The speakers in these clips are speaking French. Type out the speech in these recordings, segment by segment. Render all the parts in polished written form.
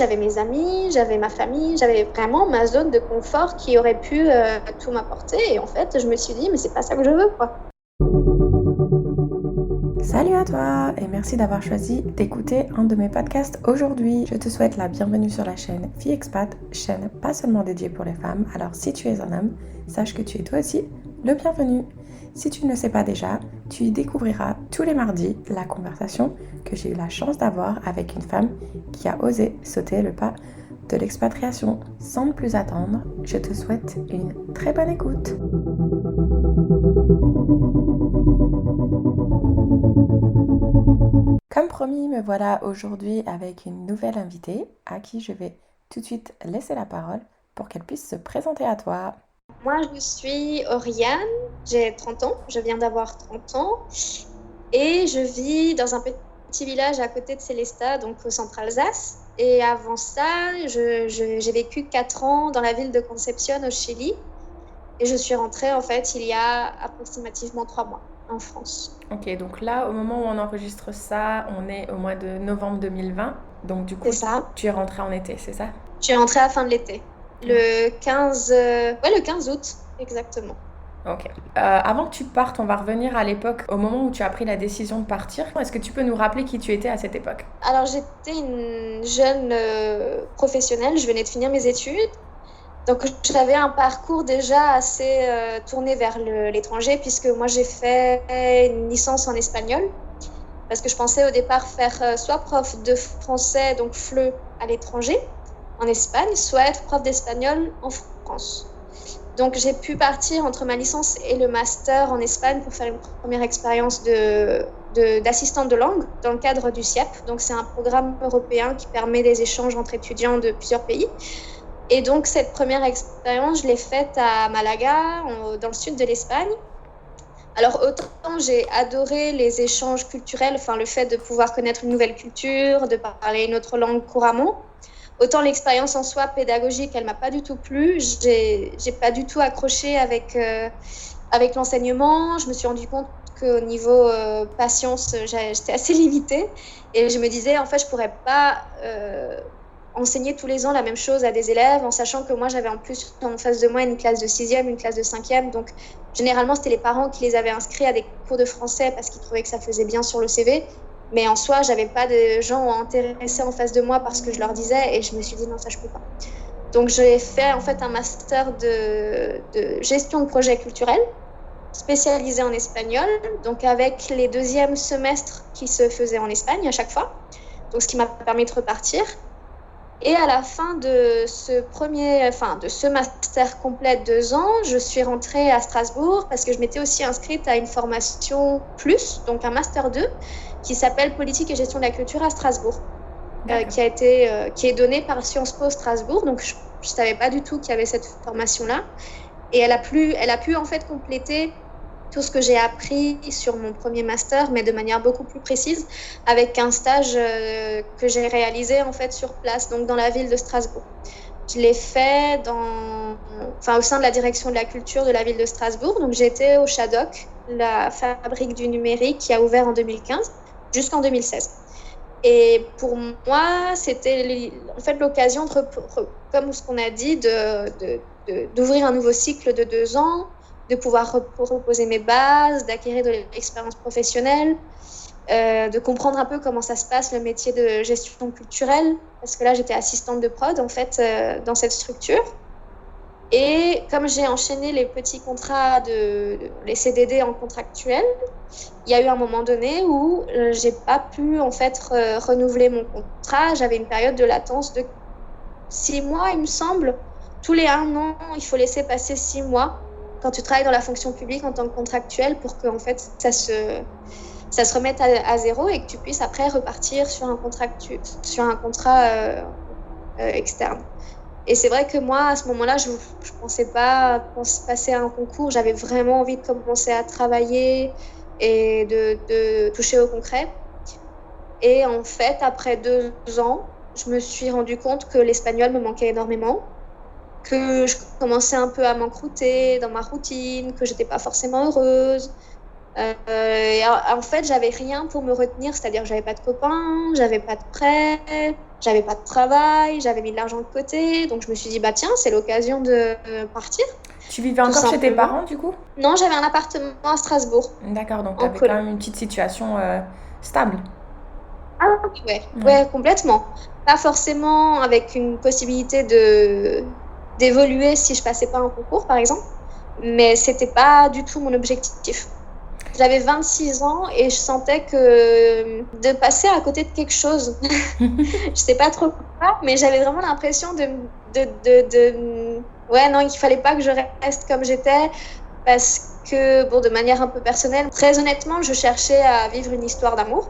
j'avais mes amis, j'avais ma famille, j'avais vraiment ma zone de confort qui aurait pu tout m'apporter. Et en fait, je me suis dit, mais c'est pas ça que je veux, quoi. Salut à toi et merci d'avoir choisi d'écouter un de mes podcasts aujourd'hui. Je te souhaite la bienvenue sur la chaîne Fille Expat, chaîne pas seulement dédiée pour les femmes. Alors si tu es un homme, sache que tu es toi aussi le bienvenu. Si tu ne le sais pas déjà, tu y découvriras tous les mardis la conversation que j'ai eu la chance d'avoir avec une femme qui a osé sauter le pas de l'expatriation. Sans plus attendre, je te souhaite une très bonne écoute. Comme promis, me voilà aujourd'hui avec une nouvelle invitée à qui je vais tout de suite laisser la parole pour qu'elle puisse se présenter à toi. Moi, je suis Oriane, j'ai 30 ans, je viens d'avoir 30 ans et je vis dans un petit village à côté de Sélestat, donc au centre Alsace. Et avant ça, j'ai vécu 4 ans dans la ville de Concepción au Chili et je suis rentrée en fait il y a approximativement 3 mois en France. Ok, donc là, au moment où on enregistre ça, on est au mois de novembre 2020. Donc du coup, C'est ça. tu es rentrée en été, c'est ça? Je suis rentrée à la fin de l'été, le 15 août exactement. Ok. Avant que tu partes, on va revenir à l'époque, au moment où tu as pris la décision de partir. Est-ce que tu peux nous rappeler qui tu étais à cette époque? Alors j'étais une jeune professionnelle, je venais de finir mes études. Donc j'avais un parcours déjà assez tourné vers l'étranger puisque moi j'ai fait une licence en espagnol parce que je pensais au départ faire soit prof de français, donc FLE à l'étranger, en Espagne, soit être prof d'espagnol en France. Donc j'ai pu partir entre ma licence et le master en Espagne pour faire une première expérience d'assistante de langue dans le cadre du CIEP. Donc c'est un programme européen qui permet des échanges entre étudiants de plusieurs pays. Et donc cette première expérience, je l'ai faite à Malaga, dans le sud de l'Espagne. Alors autant j'ai adoré les échanges culturels, enfin le fait de pouvoir connaître une nouvelle culture, de parler une autre langue couramment. Autant l'expérience en soi pédagogique, elle m'a pas du tout plu. J'ai pas du tout accroché avec l'enseignement. Je me suis rendu compte qu'au niveau patience, j'étais assez limitée. Et je me disais, en fait, je pourrais pas enseigner tous les ans la même chose à des élèves, en sachant que moi, j'avais en plus en face de moi une classe de 6e, une classe de 5e. Donc, généralement, c'était les parents qui les avaient inscrits à des cours de français parce qu'ils trouvaient que ça faisait bien sur le CV. Mais en soi, j'avais pas de gens intéressés en face de moi parce que je leur disais, et je me suis dit non, ça je peux pas. Donc j'ai fait en fait un master de gestion de projet culturel spécialisé en espagnol, donc avec les deuxièmes semestres qui se faisaient en Espagne à chaque fois. Donc ce qui m'a permis de repartir. Et à la fin de ce master complet de 2 ans, je suis rentrée à Strasbourg parce que je m'étais aussi inscrite à une formation plus, donc un master 2, qui s'appelle Politique et gestion de la culture à Strasbourg, qui est donnée par Sciences Po Strasbourg. Donc je ne savais pas du tout qu'il y avait cette formation-là. Et elle a pu en fait compléter tout ce que j'ai appris sur mon premier master, mais de manière beaucoup plus précise, avec un stage que j'ai réalisé en fait sur place, donc dans la ville de Strasbourg. Je l'ai fait au sein de la direction de la culture de la ville de Strasbourg. Donc j'étais au Shadok, la fabrique du numérique qui a ouvert en 2015 jusqu'en 2016. Et pour moi, c'était en fait l'occasion, comme ce qu'on a dit, d'ouvrir un nouveau cycle de 2 ans, de pouvoir reposer mes bases, d'acquérir de l'expérience professionnelle, de comprendre un peu comment ça se passe, le métier de gestion culturelle, parce que là, j'étais assistante de prod, en fait, dans cette structure. Et comme j'ai enchaîné les petits contrats, les CDD en contractuel, il y a eu un moment donné où j'ai pas pu, en fait, renouveler mon contrat. J'avais une période de latence de 6 mois, il me semble. Tous les 1 an, il faut laisser passer 6 mois quand tu travailles dans la fonction publique en tant que contractuel pour que en fait, ça se remette à zéro et que tu puisses après repartir sur un contrat externe. Et c'est vrai que moi, à ce moment-là, je pensais pas passer à un concours. J'avais vraiment envie de commencer à travailler et de toucher au concret. Et en fait, après 2 ans, je me suis rendu compte que l'espagnol me manquait énormément, que je commençais un peu à m'encrouter dans ma routine, que j'étais pas forcément heureuse. Et en fait, j'avais rien pour me retenir, c'est-à-dire que j'avais pas de copains, j'avais pas de prêt, J'avais pas de travail, j'avais mis de l'argent de côté, donc je me suis dit, bah tiens, c'est l'occasion de partir. Tu vivais encore chez tes parents, du coup? Non, j'avais un appartement à Strasbourg. D'accord, donc tu avais quand même une petite situation stable. Ah ouais, complètement. Pas forcément avec une possibilité d'évoluer si je passais pas un concours, par exemple, mais c'était pas du tout mon objectif. J'avais 26 ans et je sentais que de passer à côté de quelque chose, je sais pas trop quoi, mais j'avais vraiment l'impression ouais, non, il fallait pas que je reste comme j'étais parce que, bon, de manière un peu personnelle, très honnêtement, je cherchais à vivre une histoire d'amour.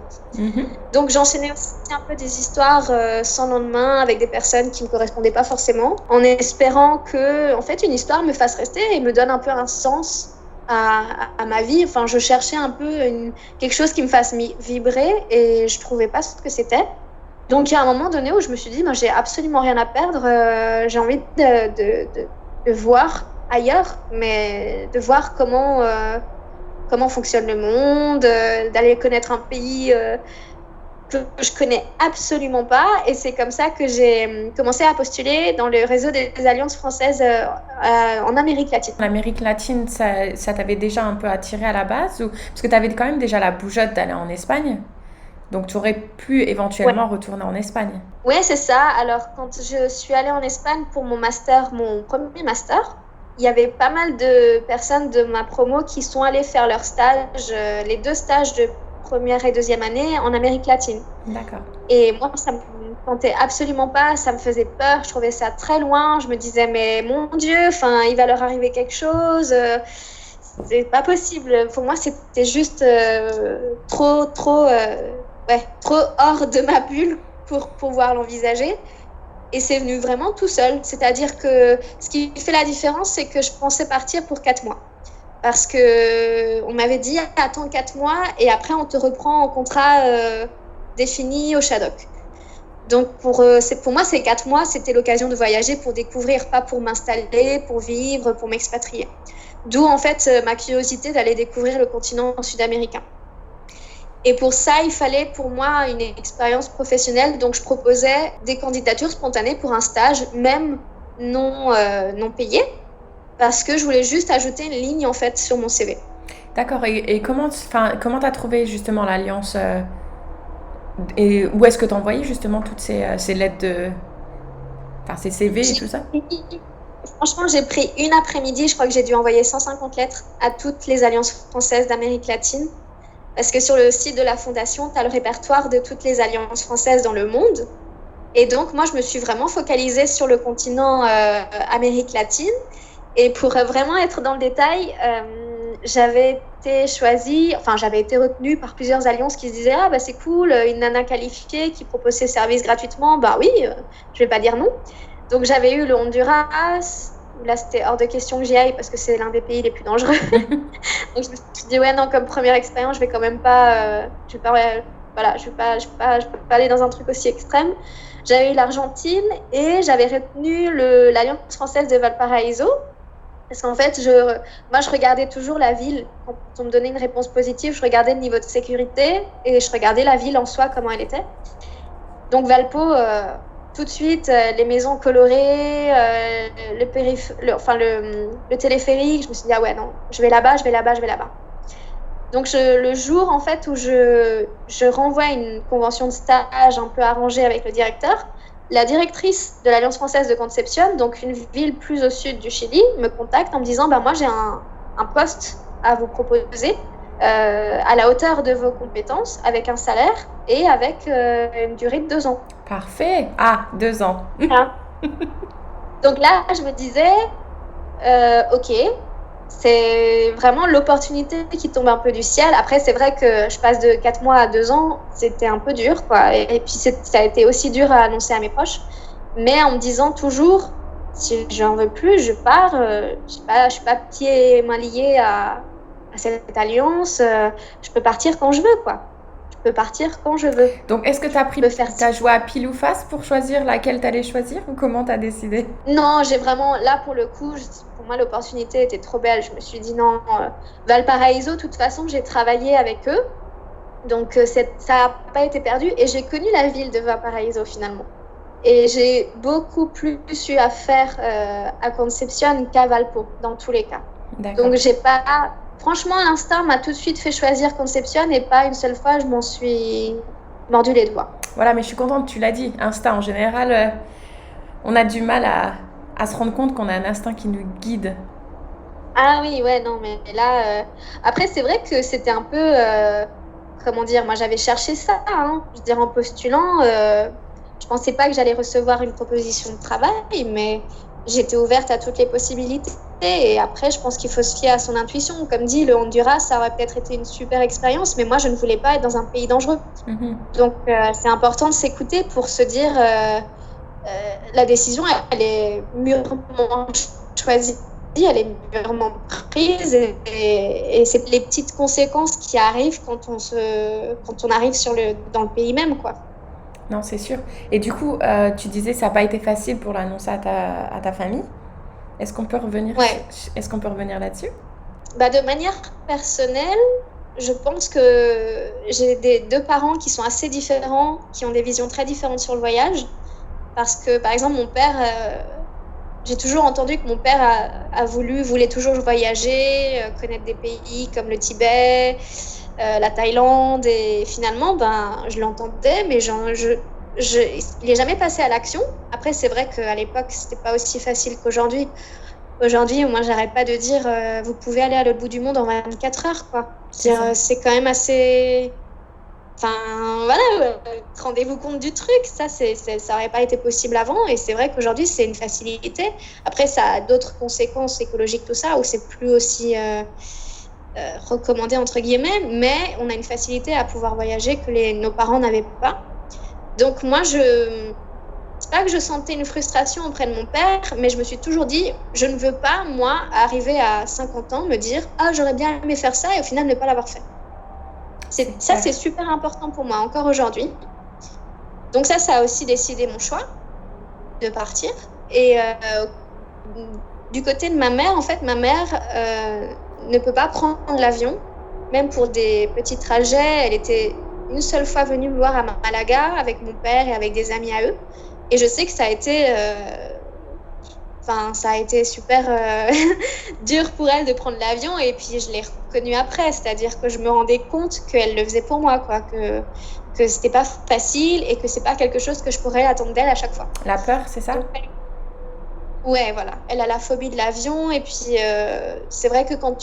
Donc, j'enchaînais aussi un peu des histoires sans lendemain avec des personnes qui ne me correspondaient pas forcément, en espérant que, en fait, une histoire me fasse rester et me donne un peu un sens à ma vie. Enfin, je cherchais un peu quelque chose qui me fasse vibrer et je trouvais pas ce que c'était. Donc, il y a un moment donné où je me suis dit, j'ai absolument rien à perdre. J'ai envie de voir ailleurs, mais de voir comment fonctionne le monde, d'aller connaître un pays que je connais absolument pas. Et c'est comme ça que j'ai commencé à postuler dans le réseau des alliances françaises en Amérique latine. L'Amérique latine, ça t'avait déjà un peu attiré à la base parce que tu avais quand même déjà la bougeotte d'aller en Espagne. Donc, tu aurais pu éventuellement retourner en Espagne. Oui, c'est ça. Alors, quand je suis allée en Espagne pour mon premier master, il y avait pas mal de personnes de ma promo qui sont allées faire leur stage, les 2 stages de première et deuxième année en Amérique latine. D'accord. Et moi, ça me tentait absolument pas, ça me faisait peur, je trouvais ça très loin. Je me disais, mais mon Dieu, il va leur arriver quelque chose. C'est pas possible. Pour moi, c'était juste trop hors de ma bulle pour pouvoir l'envisager. Et c'est venu vraiment tout seul. C'est-à-dire que ce qui fait la différence, c'est que je pensais partir pour 4 mois. Parce qu'on m'avait dit, attends 4 mois et après, on te reprend en contrat défini au Shadok. Donc, pour moi, ces 4 mois, c'était l'occasion de voyager pour découvrir, pas pour m'installer, pour vivre, pour m'expatrier. D'où, en fait, ma curiosité d'aller découvrir le continent sud-américain. Et pour ça, il fallait pour moi une expérience professionnelle. Donc, je proposais des candidatures spontanées pour un stage, même non payé, parce que je voulais juste ajouter une ligne, en fait, sur mon CV. D'accord. Et comment tu as trouvé justement l'alliance et où est-ce que tu envoyais justement toutes ces lettres ces CV et tout ça? Franchement, j'ai pris une après-midi. Je crois que j'ai dû envoyer 150 lettres à toutes les alliances françaises d'Amérique latine. Parce que sur le site de la Fondation, tu as le répertoire de toutes les alliances françaises dans le monde. Et donc, moi, je me suis vraiment focalisée sur le continent Amérique latine. Et pour vraiment être dans le détail, j'avais été retenue par plusieurs alliances qui se disaient « Ah, bah, c'est cool, une nana qualifiée qui propose ses services gratuitement. » Bah oui, je vais pas dire non. Donc, j'avais eu le Honduras. Là, c'était hors de question que j'y aille parce que c'est l'un des pays les plus dangereux. Donc, je me suis dit, ouais, non, comme première expérience, je vais quand même pas... je peux pas aller dans un truc aussi extrême. J'avais eu l'Argentine et j'avais retenu l'Alliance française de Valparaiso. Parce qu'en fait, moi, je regardais toujours la ville. Quand on me donnait une réponse positive, je regardais le niveau de sécurité et je regardais la ville en soi, comment elle était. Donc, Valpo... tout de suite, les maisons colorées, le téléphérique, je me suis dit, ah ouais, non, je vais là-bas. Donc, le jour, en fait, où je renvoie une convention de stage un peu arrangée avec le directeur, la directrice de l'Alliance française de Concepción, donc une ville plus au sud du Chili, me contacte en me disant, moi, j'ai un poste à vous proposer à la hauteur de vos compétences, avec un salaire et avec une durée de 2 ans. Parfait. 2 ans. Voilà. Donc là, je me disais, ok, c'est vraiment l'opportunité qui tombe un peu du ciel. Après, c'est vrai que je passe de 4 mois à 2 ans, c'était un peu dur, quoi. Et puis, ça a été aussi dur à annoncer à mes proches. Mais en me disant toujours, si j'en veux plus, je pars. Je suis pas pieds et mains liés à cette alliance. Je peux partir quand je veux, quoi. Je peux partir quand je veux. Donc, est-ce que t'as joué à pile ou face pour choisir laquelle t'allais choisir ou comment t'as décidé? Non, j'ai vraiment, là pour le coup, pour moi l'opportunité était trop belle. Je me suis dit non, Valparaiso, de toute façon, j'ai travaillé avec eux. Donc, ça n'a pas été perdu et j'ai connu la ville de Valparaiso finalement. Et j'ai beaucoup plus eu à faire à Concepción qu'à Valpo, dans tous les cas. D'accord. Donc, j'ai pas... Franchement, l'instinct m'a tout de suite fait choisir Concepción et pas une seule fois, je m'en suis mordu les doigts. Voilà, mais je suis contente, tu l'as dit. Instinct, en général, on a du mal à se rendre compte qu'on a un instinct qui nous guide. Ah oui, ouais, non, mais là... Après, c'est vrai que c'était un peu... comment dire, moi, j'avais cherché ça, hein. Je veux dire, en postulant, je pensais pas que j'allais recevoir une proposition de travail, mais j'étais ouverte à toutes les possibilités. Et après, je pense qu'il faut se fier à son intuition. Comme dit, le Honduras, ça aurait peut-être été une super expérience, mais moi, je ne voulais pas être dans un pays dangereux. Donc, c'est important de s'écouter pour se dire la décision, elle est mûrement choisie, elle est mûrement prise, et c'est les petites conséquences qui arrivent quand on arrive dans le pays même, quoi. Non, c'est sûr. Et du coup, tu disais ça n'a pas été facile pour l'annoncer à ta famille. Est-ce qu'on peut revenir là-dessus? De manière personnelle, je pense que j'ai deux parents qui sont assez différents, qui ont des visions très différentes sur le voyage. Parce que, par exemple, mon père, j'ai toujours entendu que mon père voulait toujours voyager, connaître des pays comme le Tibet, la Thaïlande, et finalement, je l'entendais, mais il n'est jamais passé à l'action. Après, c'est vrai qu'à l'époque, c'était pas aussi facile qu'aujourd'hui. Aujourd'hui, moi, j'arrête pas de dire vous pouvez aller à l'autre bout du monde en 24 heures, quoi. C'est quand même assez... Enfin, voilà, rendez-vous compte du truc. Ça n'aurait pas été possible avant, et c'est vrai qu'aujourd'hui, c'est une facilité. Après, ça a d'autres conséquences écologiques, tout ça, où c'est plus aussi recommandé, entre guillemets, mais on a une facilité à pouvoir voyager que nos parents n'avaient pas. Donc moi, c'est pas que je sentais une frustration auprès de mon père, mais je me suis toujours dit, je ne veux pas, moi, arriver à 50 ans, me dire « Ah, j'aurais bien aimé faire ça » et au final, ne pas l'avoir fait. Ça, c'est super important pour moi, encore aujourd'hui. Donc ça a aussi décidé mon choix de partir. Et du côté de ma mère, en fait, ma mère ne peut pas prendre l'avion, même pour des petits trajets. Elle était une seule fois venue me voir à Malaga avec mon père et avec des amis à eux. Et je sais que ça a été super dur pour elle de prendre l'avion. Et puis, je l'ai reconnue après. C'est-à-dire que je me rendais compte qu'elle le faisait pour moi, quoi. Que c'était pas facile et que c'est pas quelque chose que je pourrais attendre d'elle à chaque fois. La peur, c'est ça? Ouais, voilà. Elle a la phobie de l'avion. Et puis, c'est vrai que quand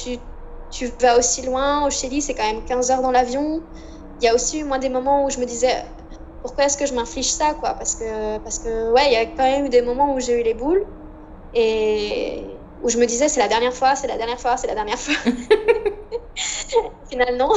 tu vas aussi loin, au Chili, c'est quand même 15 heures dans l'avion. Il y a aussi eu, moi, des moments où je me disais... Pourquoi est-ce que je m'inflige ça, quoi? Parce que, ouais, il y a quand même eu des moments où j'ai eu les boules et où je me disais, c'est la dernière fois. Finalement.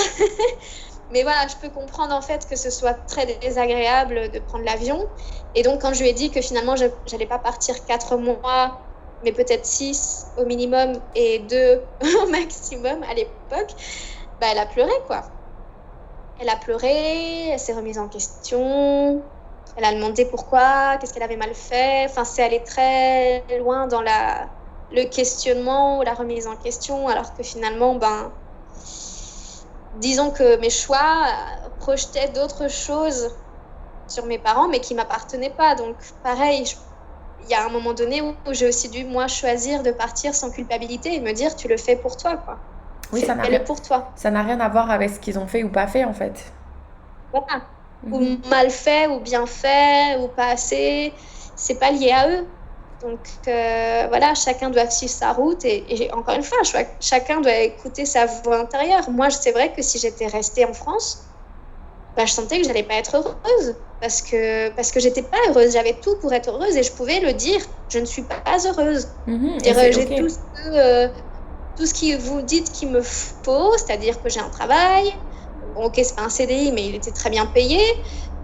Mais voilà, je peux comprendre, en fait, que ce soit très désagréable de prendre l'avion. Et donc, quand je lui ai dit que finalement, je n'allais pas partir 4 mois, mais peut-être 6 au minimum et 2 au maximum à l'époque, elle a pleuré, quoi. Elle a pleuré, elle s'est remise en question, elle a demandé pourquoi, qu'est-ce qu'elle avait mal fait. Enfin, c'est allé très loin dans le questionnement ou la remise en question, alors que finalement, disons que mes choix projetaient d'autres choses sur mes parents, mais qui ne m'appartenaient pas. Donc, pareil, il y a un moment donné où j'ai aussi dû, moi, choisir de partir sans culpabilité et me dire, tu le fais pour toi, quoi. Oui, pour toi. Ça n'a rien à voir avec ce qu'ils ont fait ou pas fait, en fait. Voilà. Ou mal fait, ou bien fait, ou pas assez. C'est pas lié à eux. Donc, voilà, chacun doit suivre sa route. Et encore une fois, chacun doit écouter sa voix intérieure. Moi, c'est vrai que si j'étais restée en France, je sentais que j'allais pas être heureuse. Parce que j'étais pas heureuse. J'avais tout pour être heureuse et je pouvais le dire. Je ne suis pas heureuse. J'ai tout ce que vous dites qu'il me faut, c'est-à-dire que j'ai un travail. Bon, ok, c'est pas un CDI, mais il était très bien payé.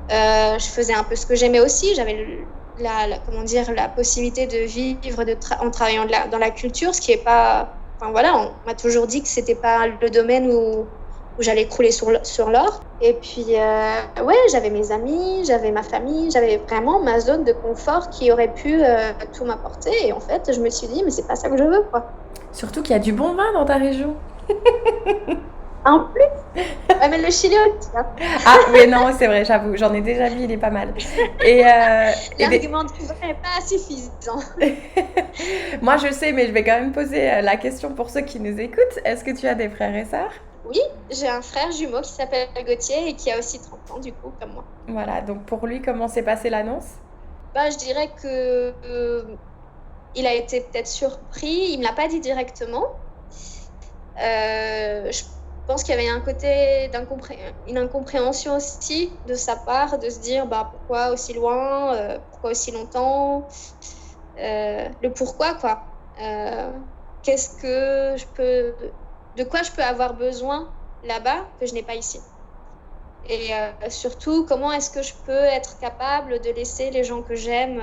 Je faisais un peu ce que j'aimais aussi. J'avais la possibilité de vivre en travaillant dans la culture, ce qui est pas... Enfin voilà, on m'a toujours dit que c'était pas le domaine où j'allais crouler sur l'or. Et puis, ouais, j'avais mes amis, j'avais ma famille, j'avais vraiment ma zone de confort qui aurait pu tout m'apporter. Et en fait, je me suis dit, mais c'est pas ça que je veux, quoi. Surtout qu'il y a du bon vin dans ta région. En plus, ouais, mais le Chili aussi, hein. Ah, mais non, c'est vrai, j'avoue, j'en ai déjà vu, il est pas mal. L'argument du vin n'est pas suffisant. Moi, je sais, mais je vais quand même poser la question pour ceux qui nous écoutent. Est-ce que tu as des frères et sœurs? Oui, j'ai un frère jumeau qui s'appelle Gauthier et qui a aussi 30 ans, du coup, comme moi. Voilà, donc pour lui, comment s'est passée l'annonce? Bah, je dirais que il a été peut-être surpris. Il me l'a pas dit directement. Je pense qu'il y avait un côté une incompréhension aussi de sa part, de se dire bah, pourquoi aussi loin, pourquoi aussi longtemps, le pourquoi quoi. Qu'est-ce que de quoi je peux avoir besoin là-bas que je n'ai pas ici. Et surtout, comment est-ce que je peux être capable de laisser les gens que j'aime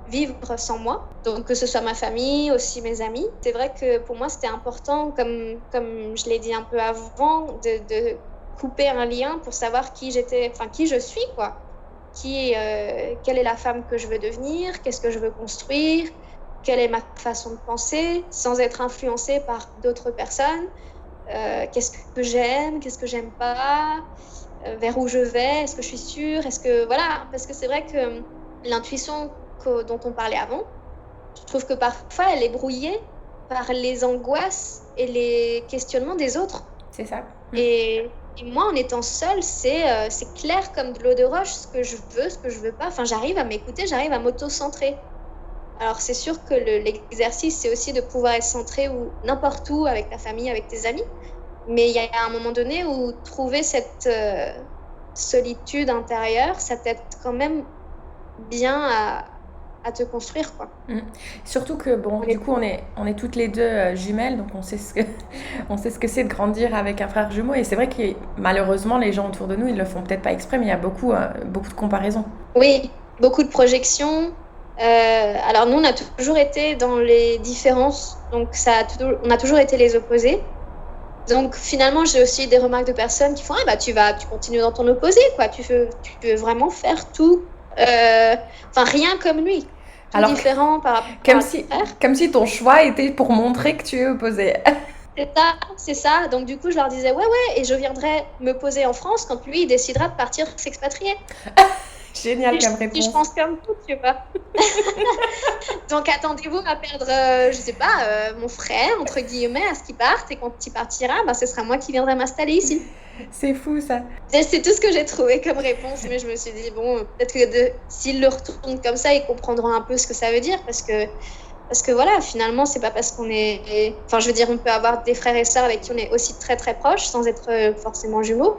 vivre sans moi. Donc que ce soit ma famille, aussi mes amis. C'est vrai que pour moi, c'était important, comme je l'ai dit un peu avant, de couper un lien pour savoir qui j'étais, enfin qui je suis, quoi. Quelle est la femme que je veux devenir, qu'est-ce que je veux construire, quelle est ma façon de penser, sans être influencée par d'autres personnes. Qu'est-ce que j'aime, qu'est-ce que j'aime pas, vers où je vais, est-ce que je suis sûre, voilà, parce que c'est vrai que l'intuition dont on parlait avant, je trouve que parfois elle est brouillée par les angoisses et les questionnements des autres. C'est ça. Et moi, en étant seule, c'est clair comme de l'eau de roche, ce que je veux pas. Enfin, j'arrive à m'écouter, j'arrive à m'auto-centrer. Alors, c'est sûr que l'exercice, c'est aussi de pouvoir être centré n'importe où, avec ta famille, avec tes amis. Mais il y a un moment donné où trouver cette solitude intérieure, ça t'aide quand même bien à te construire, quoi. Surtout que bon, du coup, on est toutes les deux jumelles, donc on sait ce que c'est de grandir avec un frère jumeau. Et c'est vrai que malheureusement, les gens autour de nous, ils le font peut-être pas exprès, mais il y a beaucoup de comparaisons. Oui, beaucoup de projections. Alors nous, on a toujours été dans les différences, donc on a toujours été les opposés. Donc finalement, j'ai aussi des remarques de personnes qui font ah bah tu continues dans ton opposé, quoi. Tu veux vraiment faire tout, enfin rien comme lui. Alors, différent par rapport comme si ton choix était pour montrer que tu es opposé. C'est ça. Donc du coup, je leur disais ouais, et je viendrai me poser en France quand lui il décidera de partir s'expatrier. Génial comme réponse. Je pense comme tout, tu vois. Donc attendez-vous à perdre, je sais pas, mon frère, entre guillemets, à ce qu'il parte. Et quand il partira, bah, ce sera moi qui viendrai m'installer ici. C'est fou ça. C'est tout ce que j'ai trouvé comme réponse. Mais je me suis dit, bon, peut-être que s'ils le retournent comme ça, ils comprendront un peu ce que ça veut dire. Parce que voilà, finalement, c'est pas parce qu'on est... Enfin, je veux dire, on peut avoir des frères et sœurs avec qui on est aussi très très proches sans être forcément jumeaux.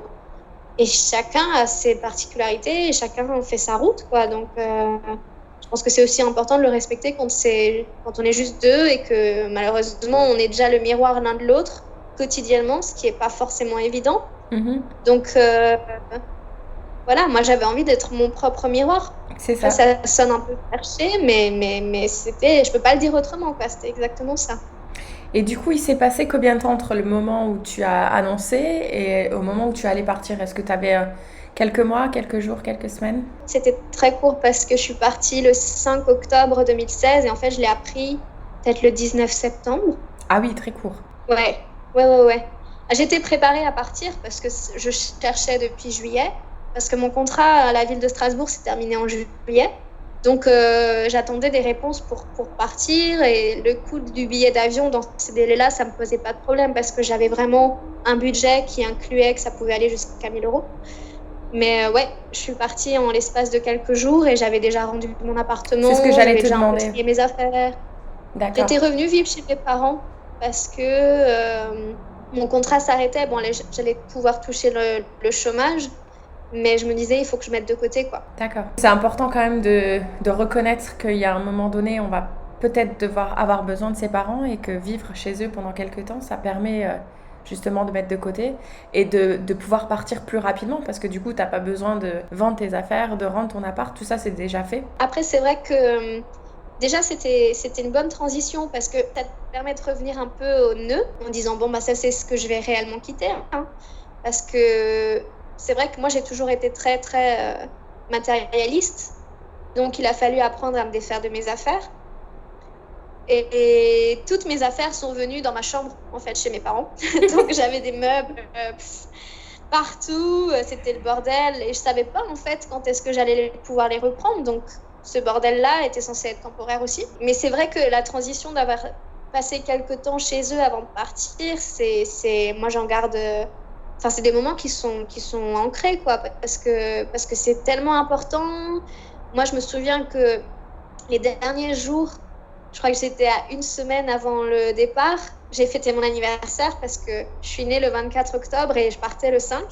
Et chacun a ses particularités et chacun fait sa route, quoi. Donc, je pense que c'est aussi important de le respecter quand on est juste deux et que malheureusement, on est déjà le miroir l'un de l'autre quotidiennement, ce qui n'est pas forcément évident. Mm-hmm. Donc, voilà, moi, j'avais envie d'être mon propre miroir. C'est ça. Ça sonne un peu perché, mais je peux pas le dire autrement, quoi. C'était exactement ça. Et du coup, il s'est passé combien de temps entre le moment où tu as annoncé et au moment où tu allais partir? Est-ce que tu avais quelques mois, quelques jours, quelques semaines? C'était très court parce que je suis partie le 5 octobre 2016 et en fait, je l'ai appris peut-être le 19 septembre. Ah oui, très court. Ouais. J'étais préparée à partir parce que je cherchais depuis juillet parce que mon contrat à la ville de Strasbourg s'est terminé en juillet. Donc, j'attendais des réponses pour partir et le coût du billet d'avion dans ces délais-là, ça ne me posait pas de problème parce que j'avais vraiment un budget qui incluait que ça pouvait aller jusqu'à 1 000 €. Mais ouais, je suis partie en l'espace de quelques jours et j'avais déjà rendu mon appartement. C'est ce que j'allais te demander. J'avais déjà mes affaires. D'accord. J'étais revenue vivre chez mes parents parce que mon contrat s'arrêtait. Bon, j'allais pouvoir toucher le chômage. Mais je me disais, il faut que je mette de côté, quoi. D'accord. C'est important quand même de reconnaître qu'il y a un moment donné, on va peut-être devoir avoir besoin de ses parents et que vivre chez eux pendant quelques temps, ça permet justement de mettre de côté et de pouvoir partir plus rapidement parce que du coup, tu n'as pas besoin de vendre tes affaires, de rendre ton appart, tout ça, c'est déjà fait. Après, c'est vrai que déjà, c'était une bonne transition parce que ça te permet de revenir un peu au nœud en disant, bon, bah ça, c'est ce que je vais réellement quitter. Hein, parce que... C'est vrai que moi, j'ai toujours été très, très matérialiste. Donc, il a fallu apprendre à me défaire de mes affaires. Et toutes mes affaires sont venues dans ma chambre, en fait, chez mes parents. Donc, j'avais des meubles partout, c'était le bordel. Et je savais pas, en fait, quand est-ce que j'allais pouvoir les reprendre. Donc, ce bordel-là était censé être temporaire aussi. Mais c'est vrai que la transition d'avoir passé quelques temps chez eux avant de partir, moi, j'en garde... Enfin, c'est des moments qui sont ancrés, quoi, parce que c'est tellement important. Moi, je me souviens que les derniers jours, je crois que j'étais à une semaine avant le départ, j'ai fêté mon anniversaire parce que je suis née le 24 octobre et je partais le 5.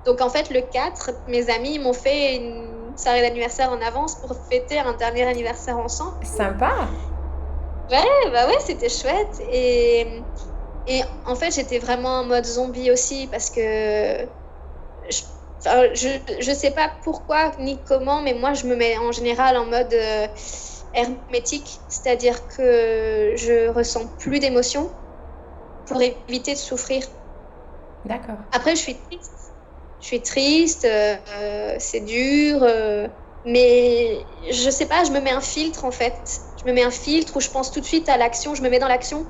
Donc, en fait, le 4, mes amis m'ont fait une soirée d'anniversaire en avance pour fêter un dernier anniversaire ensemble. Sympa. Ouais, c'était chouette. Et en fait, j'étais vraiment en mode zombie aussi parce que je sais pas pourquoi ni comment, mais moi, je me mets en général en mode hermétique, c'est-à-dire que je ressens plus d'émotions pour éviter de souffrir. D'accord. Après, je suis triste, c'est dur, mais je sais pas, je me mets un filtre en fait. Je me mets un filtre où je pense tout de suite à l'action, je me mets dans l'action.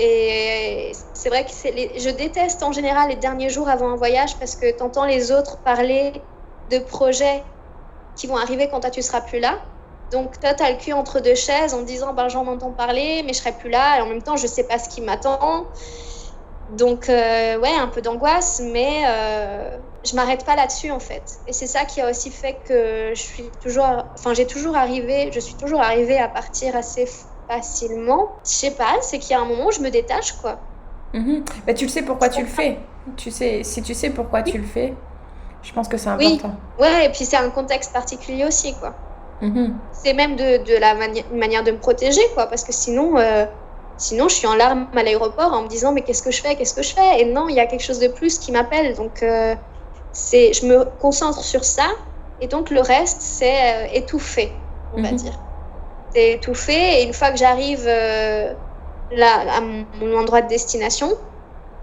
Et c'est vrai que je déteste en général les derniers jours avant un voyage parce que t'entends les autres parler de projets qui vont arriver quand toi tu seras plus là. Donc toi t'as le cul entre deux chaises en disant j'en entends parler mais je serai plus là et en même temps je sais pas ce qui m'attend. Donc un peu d'angoisse mais je m'arrête pas là-dessus en fait. Et c'est ça qui a aussi fait que je suis toujours arrivée à partir assez facilement. Je sais pas, c'est qu'il y a un moment où je me détache, quoi. Bah, tu le sais pourquoi tu le fais. Si tu sais pourquoi tu le fais, je pense que c'est important. Oui, ouais, et puis c'est un contexte particulier aussi, quoi. C'est même une manière de me protéger, quoi, parce que sinon, je suis en larmes à l'aéroport en me disant mais qu'est-ce que je fais? Et non, il y a quelque chose de plus qui m'appelle, donc je me concentre sur ça, et donc le reste, c'est étouffé, on va dire. C'est étouffé, et une fois que j'arrive à mon endroit de destination,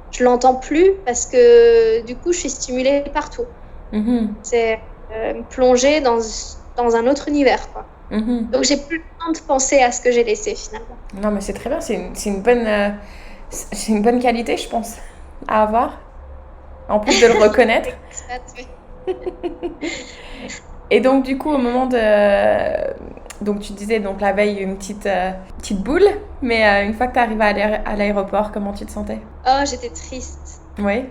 je l'entends plus parce que du coup je suis stimulée partout. C'est me plonger dans un autre univers, quoi. Donc j'ai plus le temps de penser à ce que j'ai laissé finalement. Non mais c'est très bien, c'est une bonne qualité je pense à avoir, en plus de le reconnaître. Et donc du coup au moment donc tu disais donc la veille une petite boule, mais une fois que tu arrives à l'aéroport, comment tu te sentais? Oh, j'étais triste. Oui.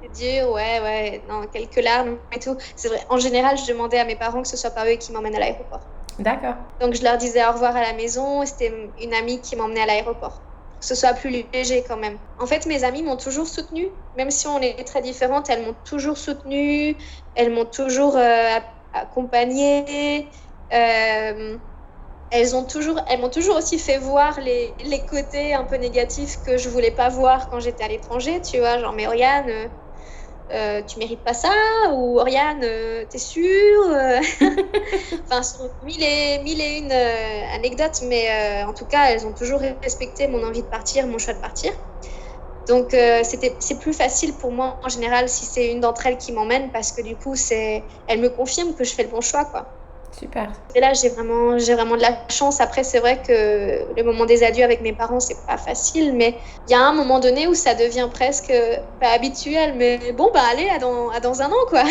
C'est dur, ouais, non, quelques larmes et tout. C'est vrai, en général, je demandais à mes parents que ce soit pas eux qui m'emmènent à l'aéroport. D'accord. Donc je leur disais au revoir à la maison, et c'était une amie qui m'emmenait à l'aéroport. Que ce soit plus léger quand même. En fait, mes amies m'ont toujours soutenue, même si on est très différentes, elles m'ont toujours soutenue, elles m'ont toujours accompagnée. Elles m'ont toujours aussi fait voir les côtés un peu négatifs que je voulais pas voir quand j'étais à l'étranger, tu vois, genre mais Oriane, tu mérites pas ça, ou Oriane, t'es sûre? Enfin, sur mille et une anecdotes, mais en tout cas, elles ont toujours respecté mon envie de partir, mon choix de partir. Donc c'est plus facile pour moi en général si c'est une d'entre elles qui m'emmène, parce que du coup elle me confirme que je fais le bon choix, quoi. Super. Et là j'ai vraiment de la chance. Après c'est vrai que le moment des adieux avec mes parents c'est pas facile, mais il y a un moment donné où ça devient presque pas habituel, mais bon bah allez à dans un an, quoi.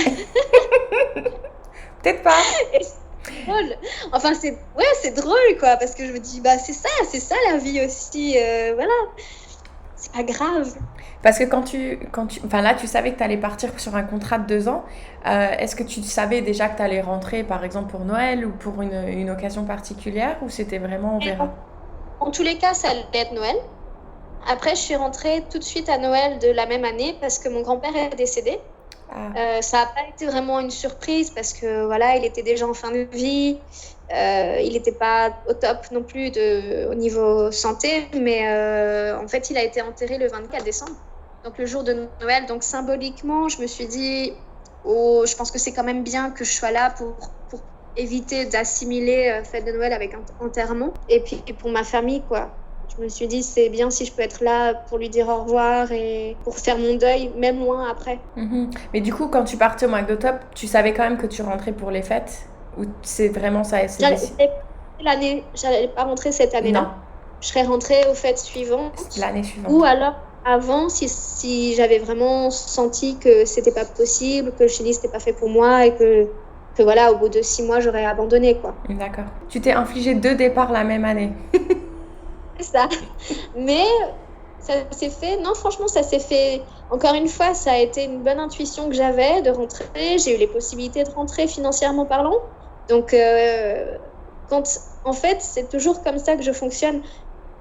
Peut-être pas. Et c'est drôle. Enfin c'est drôle, quoi, parce que je me dis bah c'est ça la vie aussi, voilà. C'est pas grave. Parce que enfin là, tu savais que tu allais partir sur un contrat de 2 ans. Est-ce que tu savais déjà que tu allais rentrer, par exemple, pour Noël ou pour une occasion particulière, ou c'était vraiment on verra? En tous les cas, ça allait être Noël. Après, je suis rentrée tout de suite à Noël de la même année parce que mon grand-père est décédé. Ça n'a pas été vraiment une surprise parce que voilà, il était déjà en fin de vie. Il n'était pas au top non plus au niveau santé, mais en fait, il a été enterré le 24 décembre, donc le jour de Noël. Donc symboliquement, je me suis dit, je pense que c'est quand même bien que je sois là pour éviter d'assimiler fête de Noël avec enterrement. Et puis pour ma famille, quoi. Je me suis dit, c'est bien si je peux être là pour lui dire au revoir et pour faire mon deuil, même loin après. Mais du coup, quand tu partais au mois d'octobre, tu savais quand même que tu rentrais pour les fêtes? Ou c'est vraiment ça? J'allais pas rentrer cette année-là. je serais rentrée aux fêtes suivantes. L'année suivante. Ou alors avant, si j'avais vraiment senti que c'était pas possible, que le Chili c'était pas fait pour moi et que voilà, au bout de 6 mois, j'aurais abandonné, quoi. D'accord. Tu t'es infligé 2 départs la même année. C'est ça. Mais ça s'est fait, non, franchement, ça s'est fait. Encore une fois, ça a été une bonne intuition que j'avais de rentrer. J'ai eu les possibilités de rentrer financièrement parlant. Donc, en fait, c'est toujours comme ça que je fonctionne.